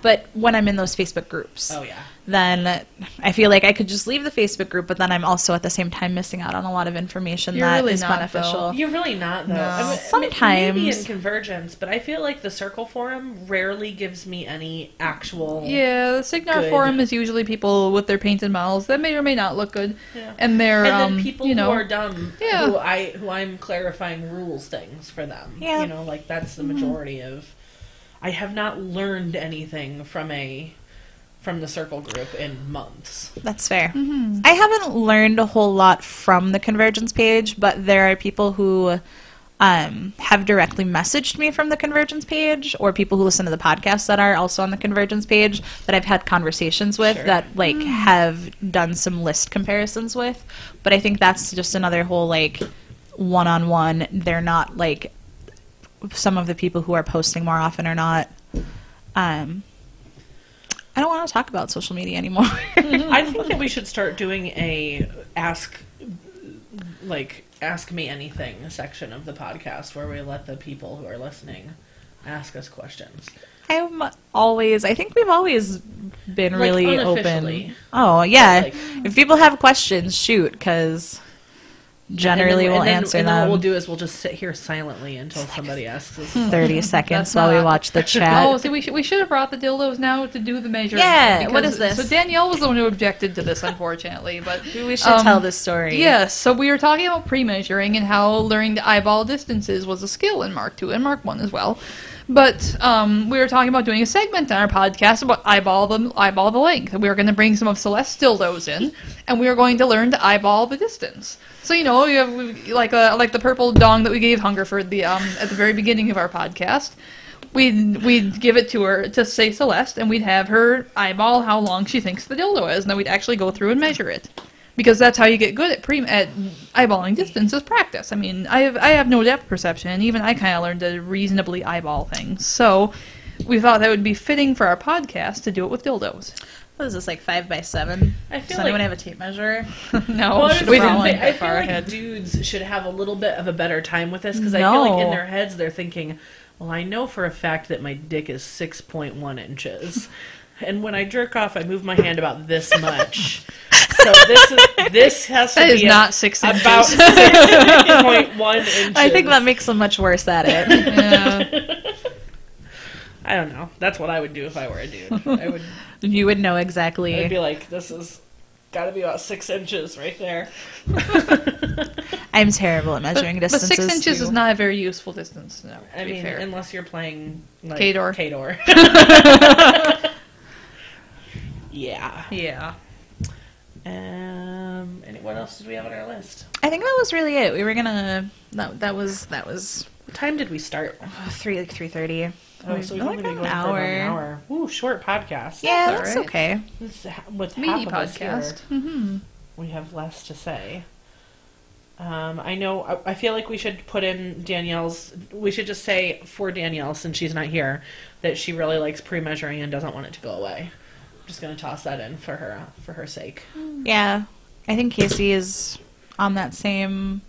But when I'm in those Facebook groups, Oh yeah. then I feel like I could just leave the Facebook group, but then I'm also at the same time missing out on a lot of information You're that really is not, beneficial. though. You're really not, though. No. I mean, Sometimes. Maybe in Convergence, but I feel like the Circle Forum rarely gives me any actual... Yeah, the Signar Good. forum is usually people with their painted models that may or may not look good, Yeah. and they're And then people you know, who are dumb, Yeah. who I'm clarifying rules things for them. Yeah. You know, like that's the majority of... I have not learned anything from the Circle group in months. That's fair. I haven't learned a whole lot from the Convergence page, but there are people who have directly messaged me from the Convergence page, or people who listen to the podcast that are also on the Convergence page that I've had conversations with Sure. that like have done some list comparisons with. But I think that's just another whole like one-on-one. They're not like some of the people who are posting more often are not. I don't want to talk about social media anymore. I think that we should start doing a ask me anything section of the podcast where we let the people who are listening ask us questions. I think we've always been Like, really unofficially. open. Oh, yeah. Like- If people have questions, shoot, because generally we'll answer and then what them we'll do is we'll just sit here silently until somebody asks us. 30 seconds That's while we not- watch the chat. Oh, see, we should have brought the dildos now to do the measuring. Yeah, because- what is this? So Danielle was the one who objected to this, unfortunately, but We should tell this story. Yes, so we were talking about pre-measuring and how learning to eyeball distances was a skill in Mark II and Mark I as well. But we were talking about doing a segment on our podcast about eyeball the length. We were going to bring some of Cylest's dildos in, and we were going to learn to eyeball the distance. So you know, you have like the purple dong that we gave Hungerford at the very beginning of our podcast. We'd give it to her to say Cylest, and we'd have her eyeball how long she thinks the dildo is, and then we'd actually go through and measure it. Because that's how you get good at eyeballing distance is practice. I mean, I have no depth perception, and even I kind of learned to reasonably eyeball things. So we thought that would be fitting for our podcast to do it with dildos. What is this, like 5x7? I feel Does anyone like have a tape measure? No, Well, I was we gonna didn't say, think I that feel far like ahead. dudes should have a little bit of a better time with this because I feel like in No. their heads they're thinking, well, I know for a fact that my dick is 6.1 inches, and when I jerk off, I move my hand about this much. So this has to That is be not 6 inches. about 6.1 inches. I think that makes them much worse at it. Yeah. I don't know. That's what I would do if I were a dude. You would know exactly. I'd be like, this is got to be about 6 inches right there. I'm terrible at measuring But distances. 6 inches too. is not a very useful distance. No, I to be mean, fair. unless you're playing like K-Door. K-Door. Yeah. Yeah. What else did we have on our list? I think that was really it. We were gonna. That was What time did we start? 3:30. Oh, so we've Like only been an going for about an hour. hour. Ooh, short podcast. Yeah, That's that's all right. okay. With Meaty half of us here, podcast. Mm-hmm. we have less to say. I know. I feel like we should put in Danielle's. We should just say for Danielle, since she's not here, that she really likes pre-measuring and doesn't want it to go away. I'm just gonna toss that in for her sake. Yeah, I think Casey is on that same,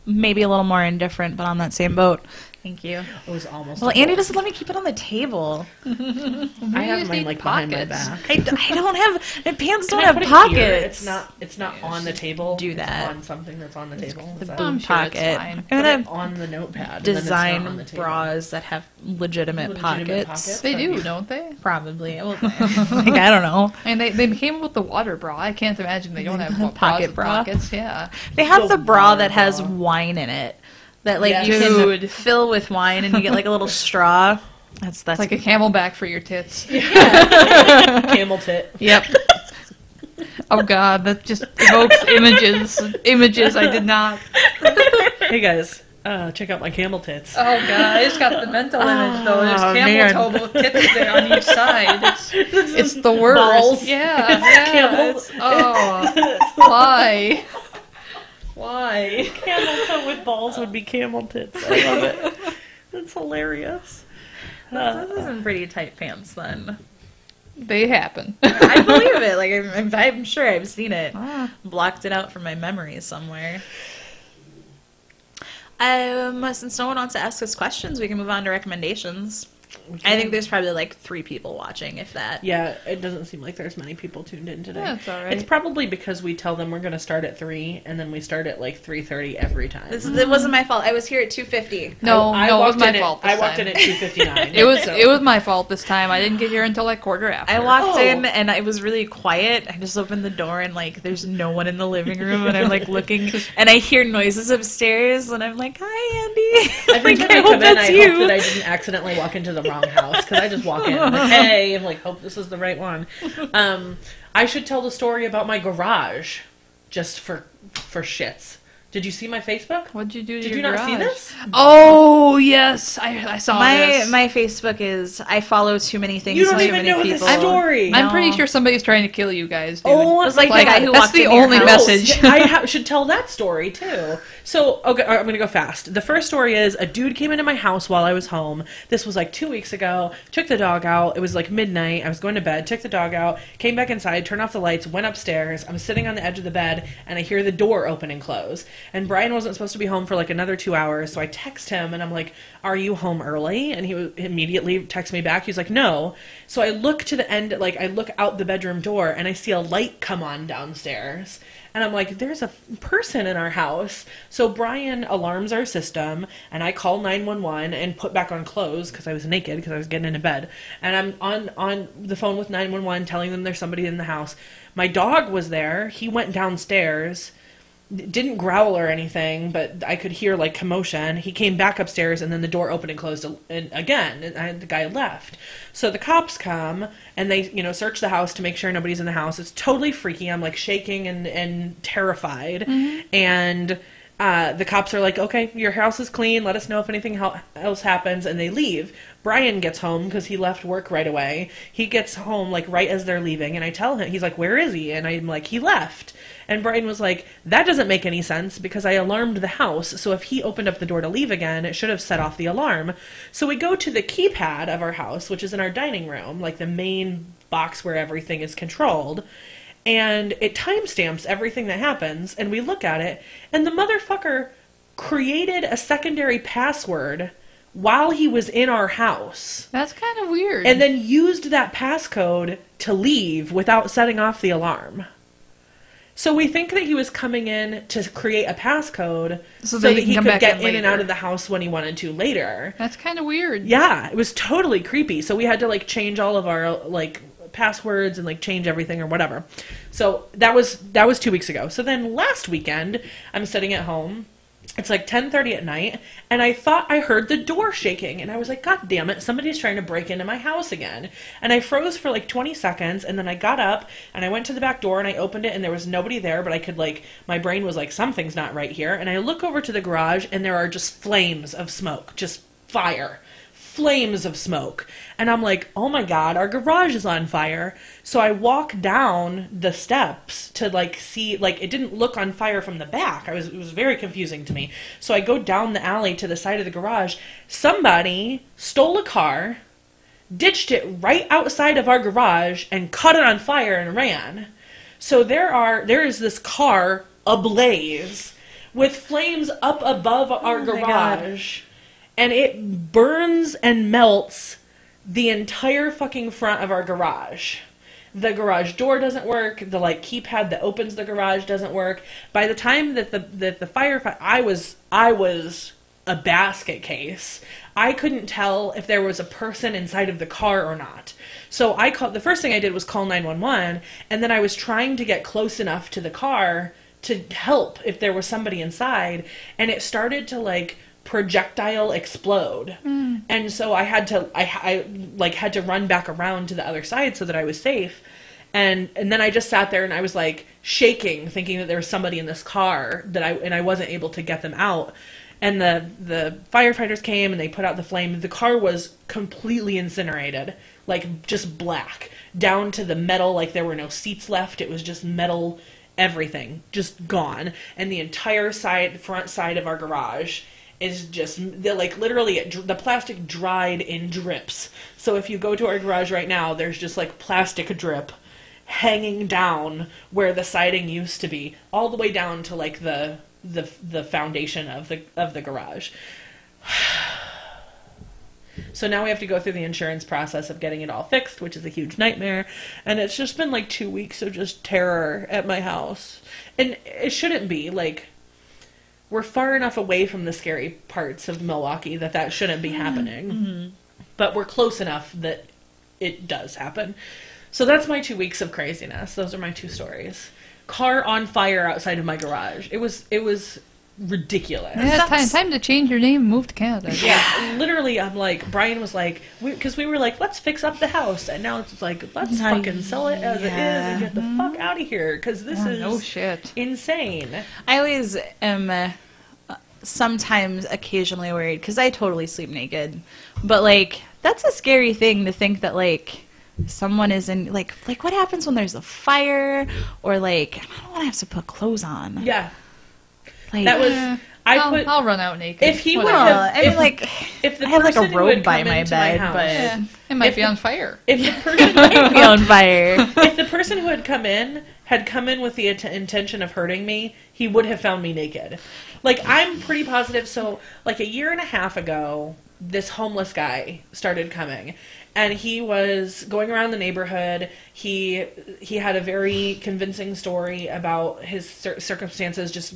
maybe a little more indifferent, but on that same boat. Thank you. It was almost. Well, a Andy whole- doesn't let me keep it on the table. I Maybe you have just mine need like behind my pockets. back. I don't have, my pants Can don't I have put it pockets. here? It's not on the table. do It's that. on something that's on the table. Is that- I'm Boom sure it's pocket. fine. I'm Put gonna it on the notepad. and then it's not on design the table. bras that have legitimate, pockets. They That'd do, be- don't they? Probably. Well, like, I don't know. And they came up with the water bra. I can't imagine they don't have Pocket pocket bra? pockets. Yeah. They have The the bra water that has bra. wine in it. That like Yes. you Dude. can fill with wine and you get like a little straw. That's It's like a camelback for your tits. Camel tit. Yep. Oh god, that just evokes images I did not. Hey guys, check out my camel tits. Oh god, I just got the mental image though. There's Oh, camel man. toe with tits there on each side. It's the worst. Balls. Yeah, It's yeah. camel- it's- oh, why? Why? Camel toe with balls would be camel tits. I love it. That's hilarious. This isn't pretty tight pants then. They happen. I believe it. Like I'm sure I've seen it. Ah. Blocked it out from my memory somewhere. Since no one wants to ask us questions, we can move on to recommendations. I think there's probably like 3 people watching, if that. Yeah, it doesn't seem like there's many people tuned in today. That's all right. It's probably because we tell them we're going to start at 3, and then we start at like 3:30 every time. It wasn't my fault. I was here at 2:50. No, I it was walked my in fault. I This walked time. in at 2:59. It was my fault this time. I didn't get here until like quarter after. I walked Oh. in and it was really quiet. I just opened the door and like there's no one in the living room and I'm like looking and I hear noises upstairs and I'm like, "Hi, Andy." Every Like, time I hope come in, that's I you. hope that I didn't accidentally walk into the wrong house because I just walk in. I'm like, hey, I'm like, hope this is the right one. I should tell the story about my garage, just for shits. Did you see my Facebook? What'd you do to Did your you not see garage? this? Oh yes, I saw this. My Facebook is I follow too many things. You don't to too even many know people. the story. I'm No. pretty sure somebody's trying to kill you guys. Dude. Oh, It was like my the guy God. who That's walked the in your only house. message. I should tell that story too. So, okay, I'm going to go fast. The first story is a dude came into my house while I was home. This was like 2 weeks ago. Took the dog out. It was like midnight. I was going to bed. Took the dog out. Came back inside. Turned off the lights. Went upstairs. I'm sitting on the edge of the bed, and I hear the door open and close. And Brian wasn't supposed to be home for like another 2 hours. So I text him, and I'm like, "Are you home early?" And he immediately texts me back. He's like, "No." So I look to the end, like I look out the bedroom door, and I see a light come on downstairs. And I'm like, there's a person in our house. So Brian alarms our system, and I call 911 and put back on clothes because I was naked because I was getting into bed. And I'm on the phone with 911 telling them there's somebody in the house. My dog was there. He went downstairs. Didn't growl or anything, but I could hear like commotion. He came back upstairs, and then the door opened and closed again. And the guy left. So the cops come and they, search the house to make sure nobody's in the house. It's totally freaky. I'm like shaking and terrified. Mm-hmm. And the cops are like, "Okay, your house is clean. Let us know if anything else happens," and they leave. Brian gets home because he left work right away. He gets home like right as they're leaving, and I tell him, he's like, "Where is he?" And I'm like, "He left." And Brian was like, "That doesn't make any sense because I alarmed the house. So if he opened up the door to leave again, it should have set off the alarm." So we go to the keypad of our house, which is in our dining room, like the main box where everything is controlled. And it timestamps everything that happens. And we look at it, and the motherfucker created a secondary password while he was in our house. That's kind of weird. And then used that passcode to leave without setting off the alarm. So we think that he was coming in to create a passcode so that he come could back get in in and out later. of the house when he wanted to later. That's kind of weird. Yeah, it was totally creepy. So we had to like change all of our like passwords and like change everything or whatever. So that was 2 weeks ago. So then last weekend, I'm sitting at home. It's like 10:30 at night, and I thought I heard the door shaking, and I was like, "God damn it, somebody's trying to break into my house again." And I froze for like 20 seconds, and then I got up, and I went to the back door, and I opened it, and there was nobody there, but I could like, my brain was like, something's not right here, and I look over to the garage, and there are just flames of smoke, just fire flames of smoke. And I'm like, oh my God, our garage is on fire. So I walk down the steps to like see, like it didn't look on fire from the back. It was very confusing to me. So I go down the alley to the side of the garage. Somebody stole a car, ditched it right outside of our garage, and caught it on fire and ran. So there is this car ablaze with flames up above our garage, and it burns and melts the entire fucking front of our garage. The garage door doesn't work. The like keypad that opens the garage doesn't work. By the time that the firefighter, I was a basket case. I couldn't tell if there was a person inside of the car or not. So the first thing I did was call 911, and then I was trying to get close enough to the car to help if there was somebody inside, and it started to like projectile explode. And so I had to run back around to the other side so that I was safe. And then I just sat there and I was like shaking, thinking that there was somebody in this car and I wasn't able to get them out. And the firefighters came and they put out the flame. The car was completely incinerated, like just black, down to the metal, like there were no seats left. It was just metal, everything just gone. And the entire front side of our garage is just, like literally, the plastic dried in drips. So if you go to our garage right now, there's just like plastic drip hanging down where the siding used to be, all the way down to like the foundation of the garage. So now we have to go through the insurance process of getting it all fixed, which is a huge nightmare. And it's just been like 2 weeks of just terror at my house. And it shouldn't be. Like, we're far enough away from the scary parts of Milwaukee that shouldn't be happening. Mm-hmm. But we're close enough that it does happen. So that's my 2 weeks of craziness. Those are my two stories. Car on fire outside of my garage. It was ridiculous. Yeah, time to change your name and move to Canada. Yeah, literally, I'm like, Brian was like, because we were like, let's fix up the house, and now it's like, let's fucking sell it as it is and get the fuck out of here, because this is no shit. Insane. I always am sometimes occasionally worried, because I totally sleep naked, but like, that's a scary thing to think that like, someone is in, like what happens when there's a fire, or like, I don't want to have to put clothes on. Yeah. Like, that was, I'll run out naked. If he would have, if the I have like a robe by my bed, but it might be on fire. If the person might be on fire. If the person who had come in with the intention of hurting me, he would have found me naked. Like, I'm pretty positive. So, like a year and a half ago, this homeless guy started coming. And he was going around the neighborhood. He had a very convincing story about his circumstances.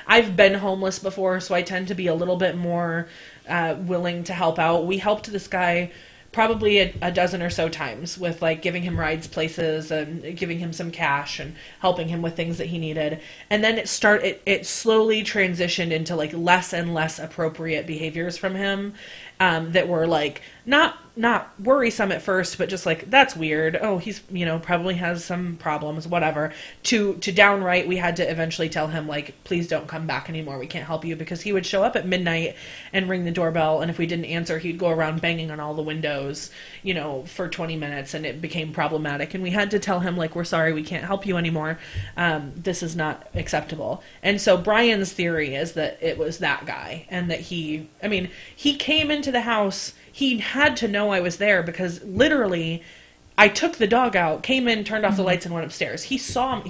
I've been homeless before, so I tend to be a little bit more willing to help out. We helped this guy probably a dozen or so times with like giving him rides places and giving him some cash and helping him with things that he needed. And then it slowly transitioned into like less and less appropriate behaviors from him that were like not worrisome at first, but just like, that's weird. Oh, he's, probably has some problems, whatever. To downright, we had to eventually tell him, like, please don't come back anymore. We can't help you, because he would show up at midnight and ring the doorbell. And if we didn't answer, he'd go around banging on all the windows, for 20 minutes. And it became problematic. And we had to tell him, like, we're sorry, we can't help you anymore. This is not acceptable. And so Brian's theory is that it was that guy, and that he came into the house. He had to know I was there, because literally I took the dog out, came in, turned off the lights, and went upstairs. He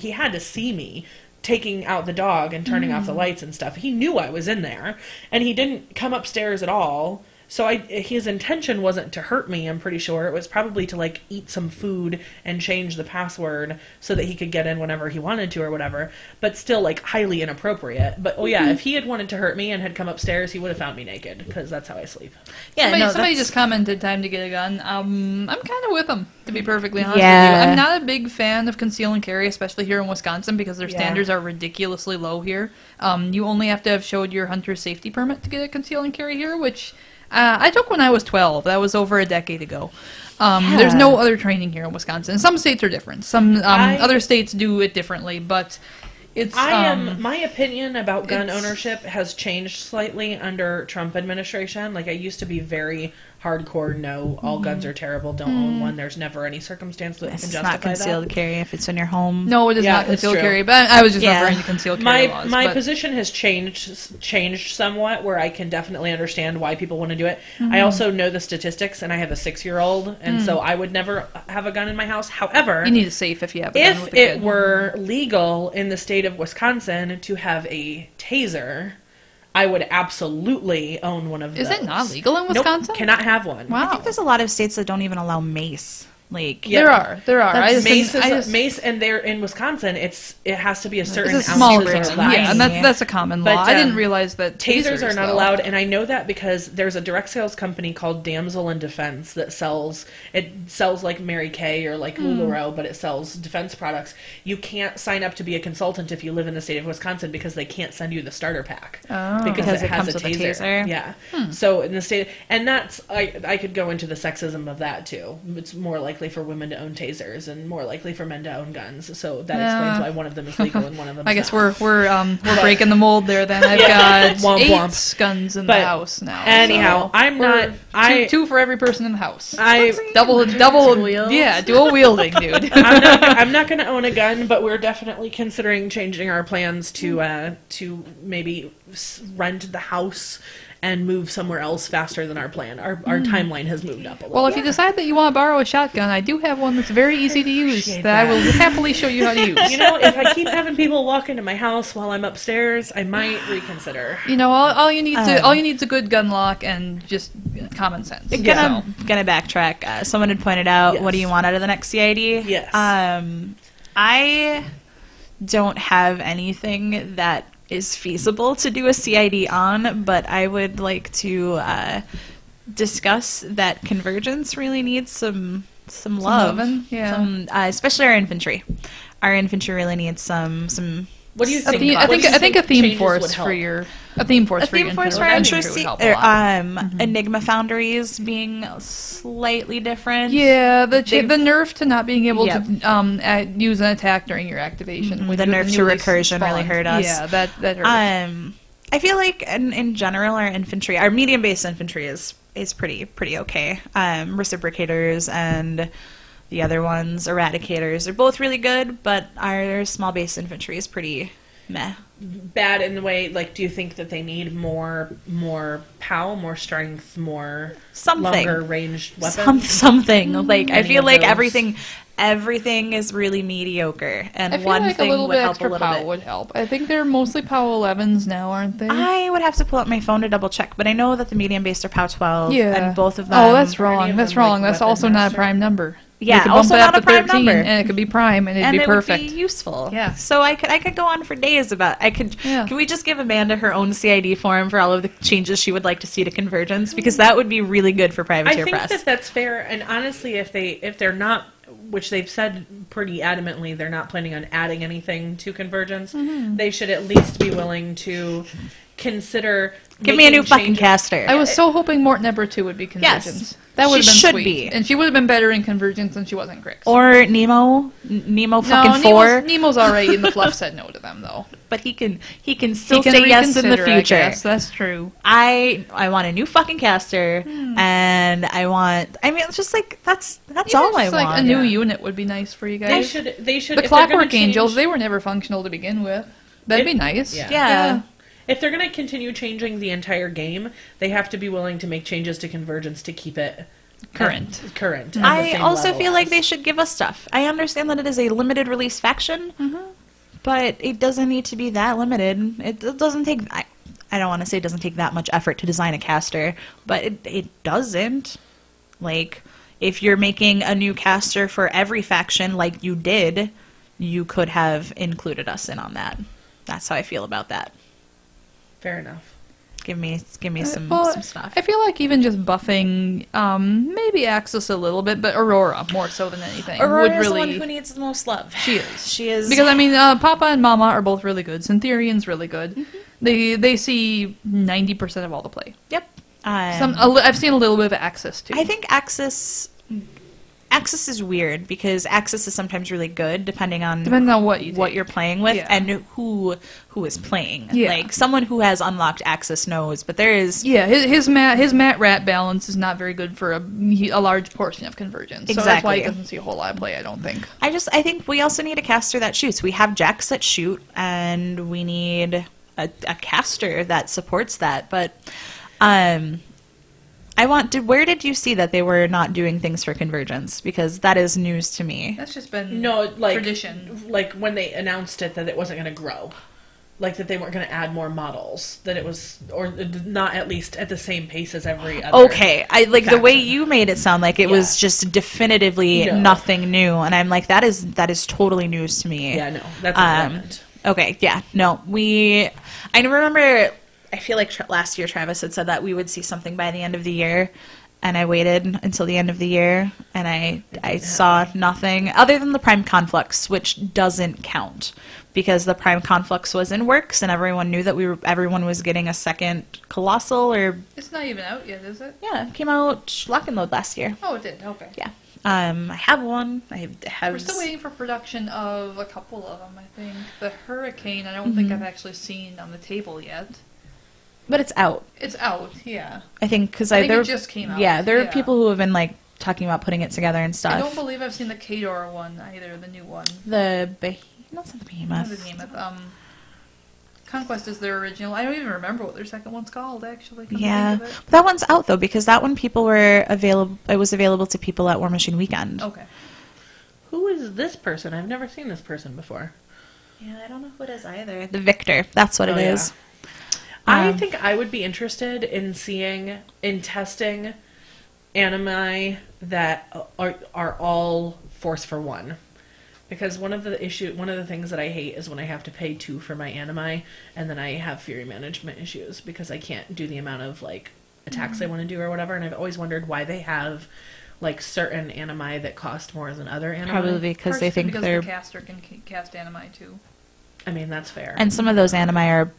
had to see me taking out the dog and turning off the lights and stuff. He knew I was in there, and he didn't come upstairs at all. So his intention wasn't to hurt me, I'm pretty sure. It was probably to, like, eat some food and change the password so that he could get in whenever he wanted to or whatever. But still, like, highly inappropriate. But, if he had wanted to hurt me and had come upstairs, he would have found me naked, because that's how I sleep. Yeah, somebody just commented time to get a gun. I'm kind of with them, to be perfectly honest with you. I'm not a big fan of conceal and carry, especially here in Wisconsin, because their standards are ridiculously low here. You only have to have showed your hunter's safety permit to get a conceal and carry here, which I took when I was 12. That was over a decade ago. There's no other training here in Wisconsin. Some states are different. Some other states do it differently, but it's... my opinion about gun ownership has changed slightly under Trump administration. Like, I used to be very hardcore no, all guns are terrible, don't own one. There's never any circumstance that can It's justify not concealed that. carry if it's in your home. No, it is Yeah, not it's concealed true. carry, but I was just Yeah. referring to concealed carry laws. My but- position has changed somewhat, where I can definitely understand why people want to do it. I also know the statistics, and I have a 6-year-old, and so I would never have a gun in my house. However, You need a safe if you have a gun if with a it kid. were legal in the state of Wisconsin to have a taser, I would absolutely own one of those. Is it not legal in Nope, Wisconsin? cannot have one. Wow. I think there's a lot of states that don't even allow mace. Like, Yeah. There are. I just Mace, think- I just- mace, and there in Wisconsin, it has to be a certain It's a small ounces group. are allowed. Yeah, and that's a common law. But, I didn't realize that Tasers are not though. allowed, and I know that because there's a direct sales company called Damsel in Defense that sells like Mary Kay or like LuLaRoe, but it sells defense products. You can't sign up to be a consultant if you live in the state of Wisconsin because they can't send you the starter pack Because it it has comes a with a taser. taser? Yeah. So in the state, and that's I could go into the sexism of that too. It's more likely for women to own tasers and more likely for men to own guns. So that explains why one of them is legal and one of them. I is guess not. we're breaking the mold there. Then I've Yeah. got Womp 8 womp. guns in But the house now. anyhow, so I'm we're not- two for every person in the house. I Double, wheels. yeah, dual wielding, dude. I'm not going to own a gun, but we're definitely considering changing our plans to maybe rent the house and move somewhere else faster than our plan. Our timeline has moved up a little. Well, if you decide that you want to borrow a shotgun, I do have one that's very easy to use appreciate that I will that. happily show you how to use. You know, if I keep having people walk into my house while I'm upstairs, I might reconsider. You know, all you need is a good gun lock and just common sense. Gonna backtrack. Someone had pointed out, Yes. what do you want out of the next CID? Yes. I don't have anything that is feasible to do a CID on, but I would like to discuss that convergence really needs some love. loving, yeah. Especially our infantry. Our infantry really needs some. What do you I think? think, what do you I think a theme changes would force help? for your theme force A for your theme force for infantry entry, would help a lot. Enigma foundries being slightly different. Yeah, the They've- nerf to not being able Yep. to use an attack during your activation. when The you're nerf to newly recursion really spawned. hurt us. Yeah, that hurt. I feel like in general our infantry, our medium based infantry is pretty okay. Reciprocators and the other ones, eradicators, are both really good, but our small base infantry is pretty meh. Bad in the way, like, do you think that they need more POW, more strength, more Something. longer ranged weapons? Something. Like, I Any feel of like those? everything is really mediocre, and I feel one like a thing little would bit help a extra little POW bit. would help. I think they're mostly POW 11s now, aren't they? I would have to pull up my phone to double check, but I know that the medium based are POW 12, yeah. and both of them. Oh, that's Are any wrong. of That's them, wrong. like, That's weapon also not a master? prime number. Yeah, You could also bump it not up a to prime 13, number. and it could be prime, and it'd and be it perfect. would be useful. Yeah. So I could go on for days about. Yeah. Can we just give Amanda her own CID form for all of the changes she would like to see to convergence? Because that would be really good for I privateer think press. that's fair, and honestly, if they're not, which they've said pretty adamantly, they're not planning on adding anything to convergence, they should at least be willing to consider. Give me a new making fucking changes. caster. I was so hoping Morton Ember 2 would be Convergence. Yes. That would have She been should sweet. be. And she would have been better in Convergence than she was in Grix. Or Nemo fucking no, 4. Nemo's alright, and the fluff said no to them, though. But he can still He can say yes in the reconsider, I future. guess. That's true. I want a new fucking caster, and it's just like that's all I Just, like, want. a new Yeah. unit would be nice for you They guys. should. The if they're gonna Clockwork change- Angels, they were never functional to begin with. That'd If- be nice. Yeah. Yeah. If they're going to continue changing the entire game, they have to be willing to make changes to convergence to keep it Current. Current. at the I same also level feel like as- they should give us stuff. I understand that it is a limited release faction, but it doesn't need to be that limited. It doesn't take. I don't want to say it doesn't take that much effort to design a caster, but it doesn't. Like, if you're making a new caster for every faction, like you did, you could have included us in on that. That's how I feel about that. Fair enough. Give me some stuff. I feel like even just buffing, maybe Axis a little bit, but Aurora more so than anything Aurora would is really. the one who needs the most love. She is. She is Because I mean, Papa and Mama are both really good. Syntherian's really good. They see 90% of all the play. Yep. I've seen a little bit of Axis too. I think Axis Axis is weird because Axis is sometimes really good depending on what you're playing with Yeah. and who is playing. Yeah. Like someone who has unlocked Axis knows, but there is Yeah, his mat rat balance is not very good for a large portion of convergence. So that's why he Exactly. doesn't see a whole lot of play, I don't think. I think we also need a caster that shoots. We have jacks that shoot, and we need a caster that supports that. But where did you see that they were not doing things for convergence? Because that is news to me. That's just been No, like tradition. like when they announced it that it wasn't going to grow, like that they weren't going to add more models. That it was, or not at least at the same pace as every other. Okay, I like the way faction. you made it sound like it Yeah. was just definitively No. nothing new, and I'm like, that is totally news to me. Yeah, no, that's what I meant. Okay, yeah, no, I remember, I feel like last year Travis had said that we would see something by the end of the year, and I waited until the end of the year, and I saw nothing other than the Prime Conflux, which doesn't count, because the Prime Conflux was in works, and everyone knew that everyone was getting a second Colossal, or, It's not even out yet, is it? yeah, it came out Lock and Load last year. Oh, it did. Okay. Yeah. I have one. I have. We're still waiting for production of a couple of them, I think. The Hurricane, I don't think I've actually seen on the table yet. But it's out. It's out, yeah. I think because I think it just came out. Yeah, there are Yeah. people who have been like talking about putting it together and stuff. I don't believe I've seen the Kador one either, the new one. That's not the What's Behemoth. the name of Conquest is their original. I don't even remember what their second one's called, actually. come to Yeah, think of but that one's out though because that one people were available. It was available to people at War Machine Weekend. it. Okay. Who is this person? I've never seen this person before. Yeah, I don't know who it is either. The Victor. That's what Oh, it yeah. is. I think I would be interested in testing anime that are all Force for One. Because one of the things that I hate is when I have to pay 2 for my anime, and then I have fury management issues because I can't do the amount of like attacks I want to do or whatever. And I've always wondered why they have like certain anime that cost more than other anime. Probably because they Partially think because they're. the caster can cast anime, too. I mean, that's fair. And some of those anime are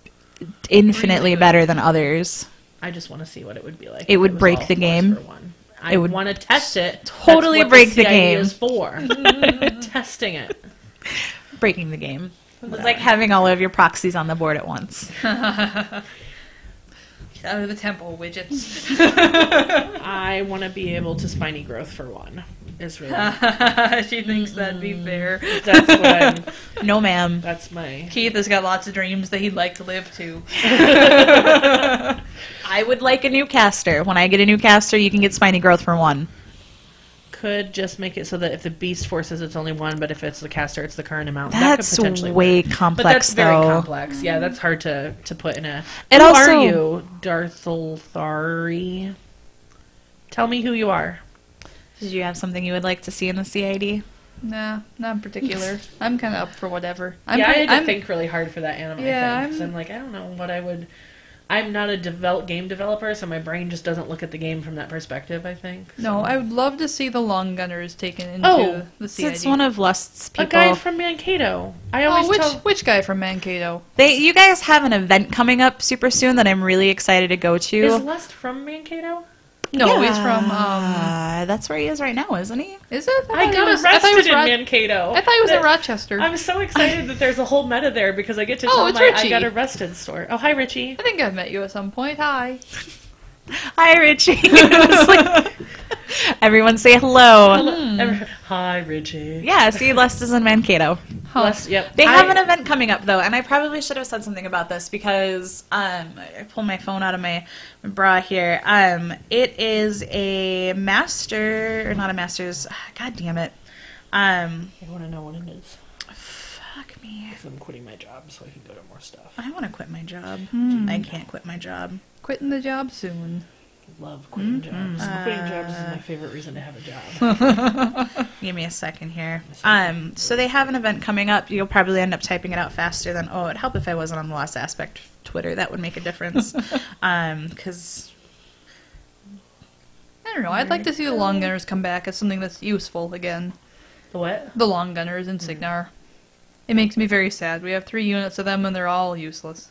infinitely Really good. better than others. I just want to see what it would be like. It if would was break all the Force game. for One. I It would want to test it. totally That's what break the CID game. is for. Testing it. Breaking the game. It's like having all of your proxies on the board at once. Out of the temple widgets. I want to be able to spiny growth for one. Is really She thinks that'd be fair. that's what I'm. No, ma'am. That's my. Keith has got lots of dreams that he'd like to live to. I would like a new caster. When I get a new caster, you can get spiny growth for 1. Could just make it so that if the beast forces, it's only 1, but if it's the caster, it's the current amount. That's that could potentially way work. complex, But that's very though. complex. Yeah, that's hard to put in a. It who also- are you, Darthelthari? Tell me who you are. Did you have something you would like to see in the CID? Nah, not in particular. I'm kind of up for whatever. I had to think really hard for that anime Yeah, thing. 'Cause I'm like, I don't know what I would. I'm not a game developer, so my brain just doesn't look at the game from that perspective, I think. No, So. I would love to see the long gunners taken into Oh, the So CID. it's one of Lust's A people. guy from Mankato. I always Oh, tell. which guy from Mankato? You guys have an event coming up super soon that I'm really excited to go to. Is Lust from Mankato? No, he's from. That's where he is right now, isn't he? Is it? I got I thought arrested he was in Ro- Mankato. I thought he was in Rochester. I'm so excited that there's a whole meta there because I get to Oh, tell it's my I Richie. got arrested story. Oh, hi, Richie. I think I've met you at some point. Hi. Hi, Richie. It's like- everyone say hello. Hi, Richie. Yeah, see, Lust is in Mankato. Lust, yep. They have an event coming up, though, and I probably should have said something about this because I pulled my phone out of my bra here. It is a master, or not a master's. God damn it. I want to know what it is. Fuck me. Because I'm quitting my job so I can go to more stuff. I want to quit my job. I can't quit my job. Quitting the job soon. Love quitting jobs. Quitting jobs is my favorite reason to have a job. Give me a second here. So they have an event coming up. You'll probably end up typing it out faster than. Oh, it'd help if I wasn't on the Lost Aspect Twitter. That would make a difference. Because I don't know. I'd like to see the long gunners come back as something that's useful again. The what? The long gunners in Signar. It makes me very sad. We have 3 units of them and they're all useless.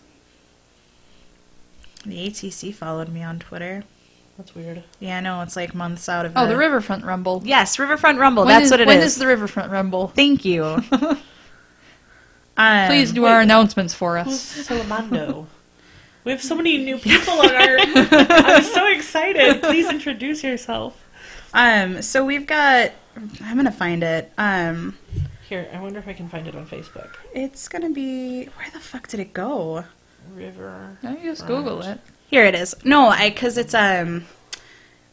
the ATC followed me on Twitter. That's weird. Yeah, I know, it's like months out of Oh, the Riverfront Rumble. Yes, Riverfront Rumble, When that's is- what it When is. is the Riverfront Rumble? Thank you. Please do our announcements for Who's us. Salamando? We have so many new people on our... I'm so excited. Please introduce yourself. So we've got... I'm gonna find it. Here, I wonder if I can find it on Facebook. It's gonna be... Where the fuck did it go? River... No, you just Google it. Here it is. No, because it's, July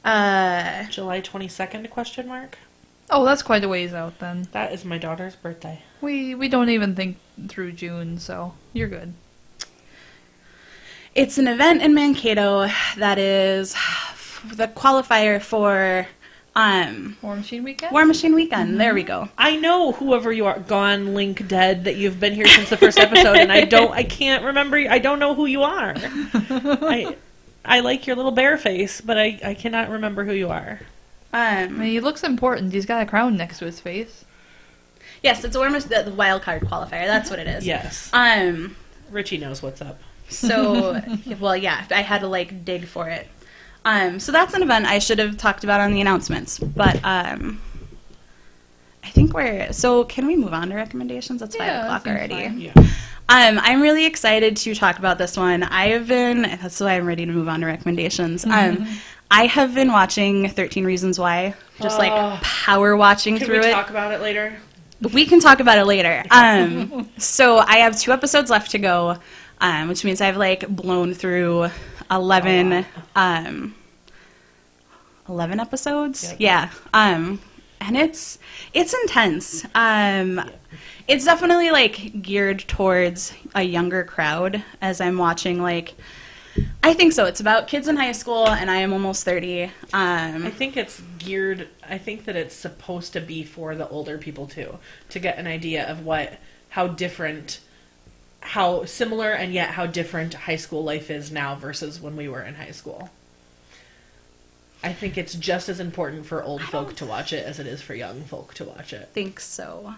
22nd, question mark? Oh, that's quite a ways out then. That is my daughter's birthday. We don't even think through June, so you're good. It's an event in Mankato that is the qualifier for War Machine Weekend? War Machine Weekend. There we go. I know whoever you are, gone, Link, dead, that you've been here since the first episode, and I can't remember, I don't know who you are. I like your little bear face, but I cannot remember who you are. I mean, he looks important. He's got a crown next to his face. Yes, it's the wild card qualifier. That's what it is. Yes. Richie knows what's up. So, well, yeah, I had to like dig for it. So that's an event I should have talked about on the announcements, but I think so can we move on to recommendations? It's 5 o'clock seems already. fine. Yeah. I'm really excited to talk about this one. That's why I'm ready to move on to recommendations. I have been watching 13 Reasons Why, just like power watching Can through we it. talk about it later? We can talk about it later. So I have 2 episodes left to go, which means I've like blown through 11 episodes. Yep. Yeah. And it's intense. It's definitely like geared towards a younger crowd as I'm watching like I think so. It's about kids in high school, and I am almost 30. I think it's geared, I think that it's supposed to be for the older people too, to get an idea of how similar and yet how different high school life is now versus when we were in high school. I think it's just as important for old folk to watch it as it is for young folk to watch it. Think so.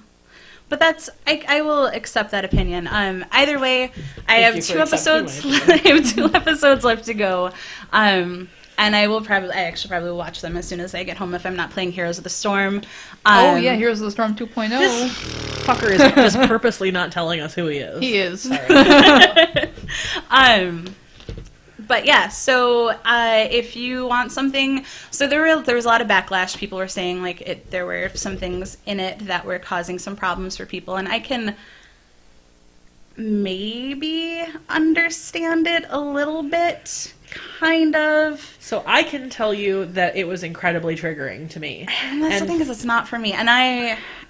But I will accept that opinion. Either way, I have 2 episodes. I have 2 episodes left to go, and I actually probably will watch them as soon as I get home if I'm not playing Heroes of the Storm. Oh yeah, Heroes of the Storm 2.0. This fucker is just purposely not telling us who he is. He is. Sorry. But yeah, so if you want something, so there was a lot of backlash. People were saying like there were some things in it that were causing some problems for people, and I can maybe understand it a little bit, kind of. So I can tell you that it was incredibly triggering to me. And that's the thing, is it's not for me,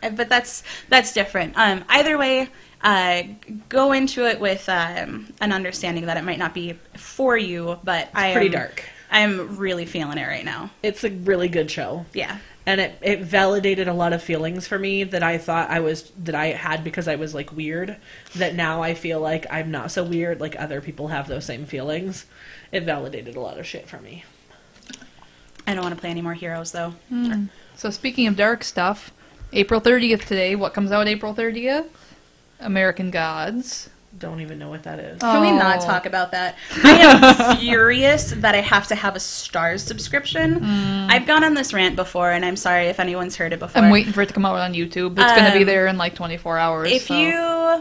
but that's different. Either way. Go into it with an understanding that it might not be for you, but it's pretty dark. I'm really feeling it right now. It's a really good show. Yeah. And it validated a lot of feelings for me that I thought that I had because I was like weird, that now I feel like I'm not so weird, like other people have those same feelings. It validated a lot of shit for me. I don't want to play any more Heroes, though. So speaking of dark stuff, April 30th today, what comes out April 30th? American Gods. Don't even know what that is. Can we not talk about that? I am furious that I have to have a Starz subscription. I've gone on this rant before, and I'm sorry if anyone's heard it before. I'm waiting for it to come out on YouTube. It's going to be there in like 24 hours. If you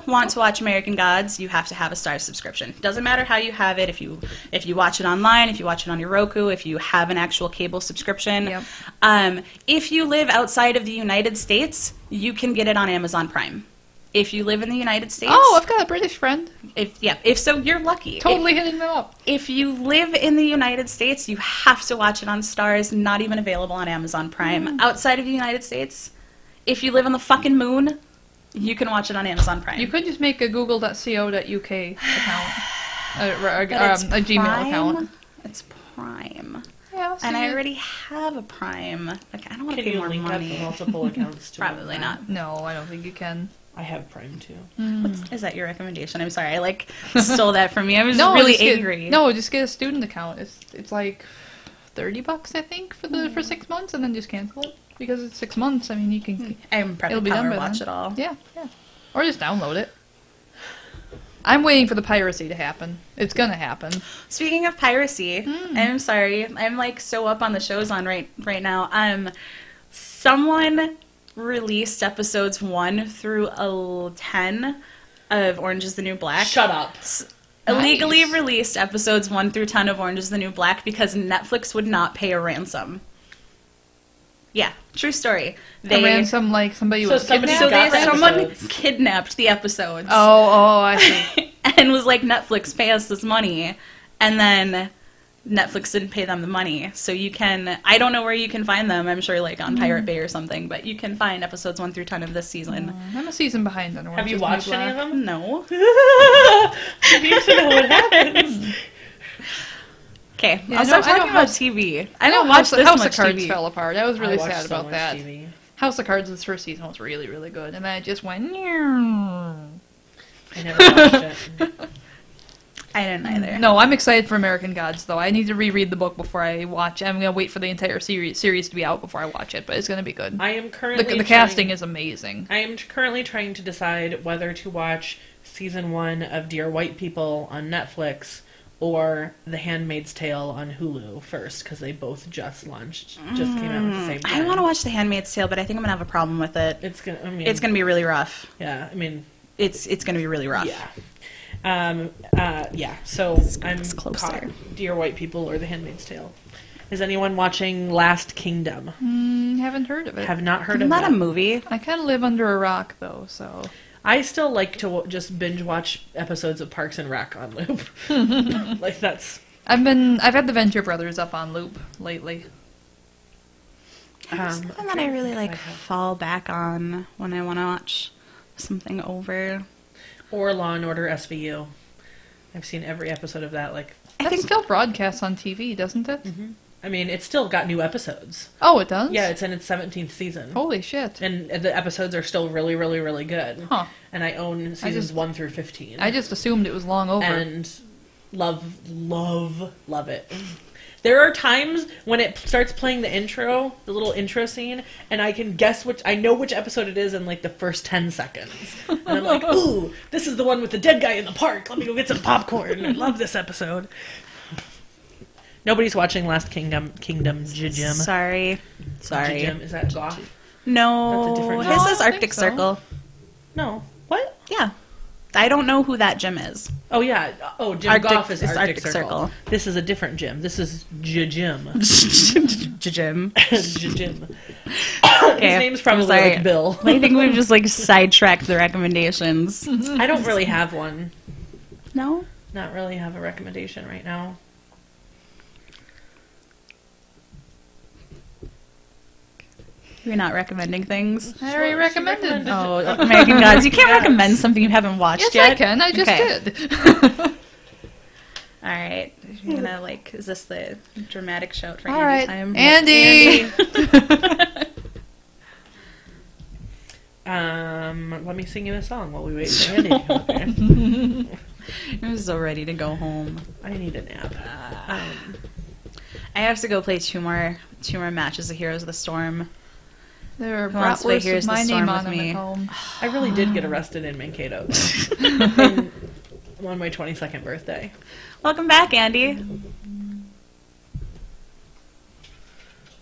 want to watch American Gods, you have to have a Starz subscription. Doesn't matter how you have it. If you watch it online, if you watch it on your Roku, if you have an actual cable subscription. Yep. If you live outside of the United States, you can get it on Amazon Prime. If you live in the United States... Oh, I've got a British friend. If so, you're lucky. Totally hitting them up. If you live in the United States, you have to watch it on Starz, not even available on Amazon Prime. Outside of the United States, if you live on the fucking moon, you can watch it on Amazon Prime. You could just make a google.co.uk account. But a Gmail account. It's Prime. Yeah, And I already have a Prime. Like, I don't want to Can pay you more link up money. multiple accounts to Probably it? not. No, I don't think you can. I have Prime too. Is that your recommendation? I'm sorry. I stole that from me. I was really angry. Just get a student account. It's like $30, I think, for 6 months, and then just cancel it because it's 6 months. I mean, you can. I'm It'll probably be done power by watch then. it all. Yeah, or just download it. I'm waiting for the piracy to happen. It's gonna happen. Speaking of piracy, I'm sorry. I'm like so up on the shows on right now. Someone released episodes 1 through 10 of Orange is the New Black. Shut up. Illegally released episodes 1 through 10 of Orange is the New Black because Netflix would not pay a ransom. Yeah, true story. A ransom, like somebody was somebody kidnapped? Someone kidnapped the episodes. Oh, I see. And was like, Netflix, pay us this money. And then Netflix didn't pay them the money. So you can, I don't know where you can find them. I'm sure like on Pirate Bay or something. But you can find episodes 1 through 10 of this season. I'm a season behind on Orange Have you is the New watched any of Black. them? No. You need to know what happens. Okay, Yeah, I'll no, start I know talking about House- TV. I I know don't watch this House much of Cards TV. fell apart. I was really I watched sad so about much that. TV. House of Cards, this first season was really, really good. And then it just went... I never watched it. I didn't either. No, I'm excited for American Gods, though. I need to reread the book before I watch it. I'm going to wait for the entire series to be out before I watch it, but it's going to be good. I am currently The casting is amazing. I am currently trying to decide whether to watch season 1 of Dear White People on Netflix or The Handmaid's Tale on Hulu first, because they both just came out at the same time. I want to watch The Handmaid's Tale, but I think I'm gonna have a problem with it. It's gonna be really rough. Yeah, I mean, It's gonna be really rough. yeah. Yeah. So I'm closer. caught. Dear White People or The Handmaid's Tale. Is anyone watching Last Kingdom? Haven't heard of it. Have not heard Isn't of that it. a movie? I kind of live under a rock, though, so... I still like to just binge watch episodes of Parks and Rec on loop. Like that's. I've had the Venture Brothers up on loop lately. Something that I really like fall back on when I want to watch something over. Or Law and Order SVU. I've seen every episode of that. Like, I That think still broadcasts on TV, doesn't it? I mean, it's still got new episodes. Oh, it does? Yeah, it's in its 17th season. Holy shit. And the episodes are still really, really, really good. Huh. And I own seasons 1 through 15. I just assumed it was long over. And love it. There are times when it starts playing the little intro scene, and I can guess I know which episode it is in like the first 10 seconds. And I'm like, ooh, this is the one with the dead guy in the park. Let me go get some popcorn. I love this episode. Nobody's watching Last Kingdom, Jim. Sorry. Jim, is that Goth? No. That's a different His Jim. is I Arctic think so. Circle. No. What? Yeah. I don't know who that Jim is. Oh, yeah. Oh, Jim Arctic- Goff is it's Arctic Arctic Circle. Circle. This is a different Jim. This is Jim. Jim. Jim. Okay, His name's probably I'm sorry. like Bill. I think we've just like sidetracked the recommendations. I don't really have one. No? Not really have a recommendation right now. You're not recommending things? I already recommended. Oh, American Gods. You can't recommend something you haven't watched Yes, yet. I can. I just Okay. did. All right. You're gonna like, is this the dramatic shout for All Andy right. time? Andy! Let me sing you a song while we wait for Andy. Okay. I'm so ready to go home. I need a nap. I have to go play two more matches of Heroes of the Storm. There are Who wants to play bratwursts Here's with the my Storm name on with them me? at home. I really did get arrested in Mankato on my 22nd birthday. Welcome back, Andy.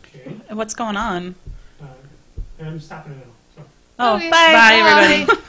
Okay. What's going on? I'm stopping it now. So. Oh, Okay. bye. Bye, everybody.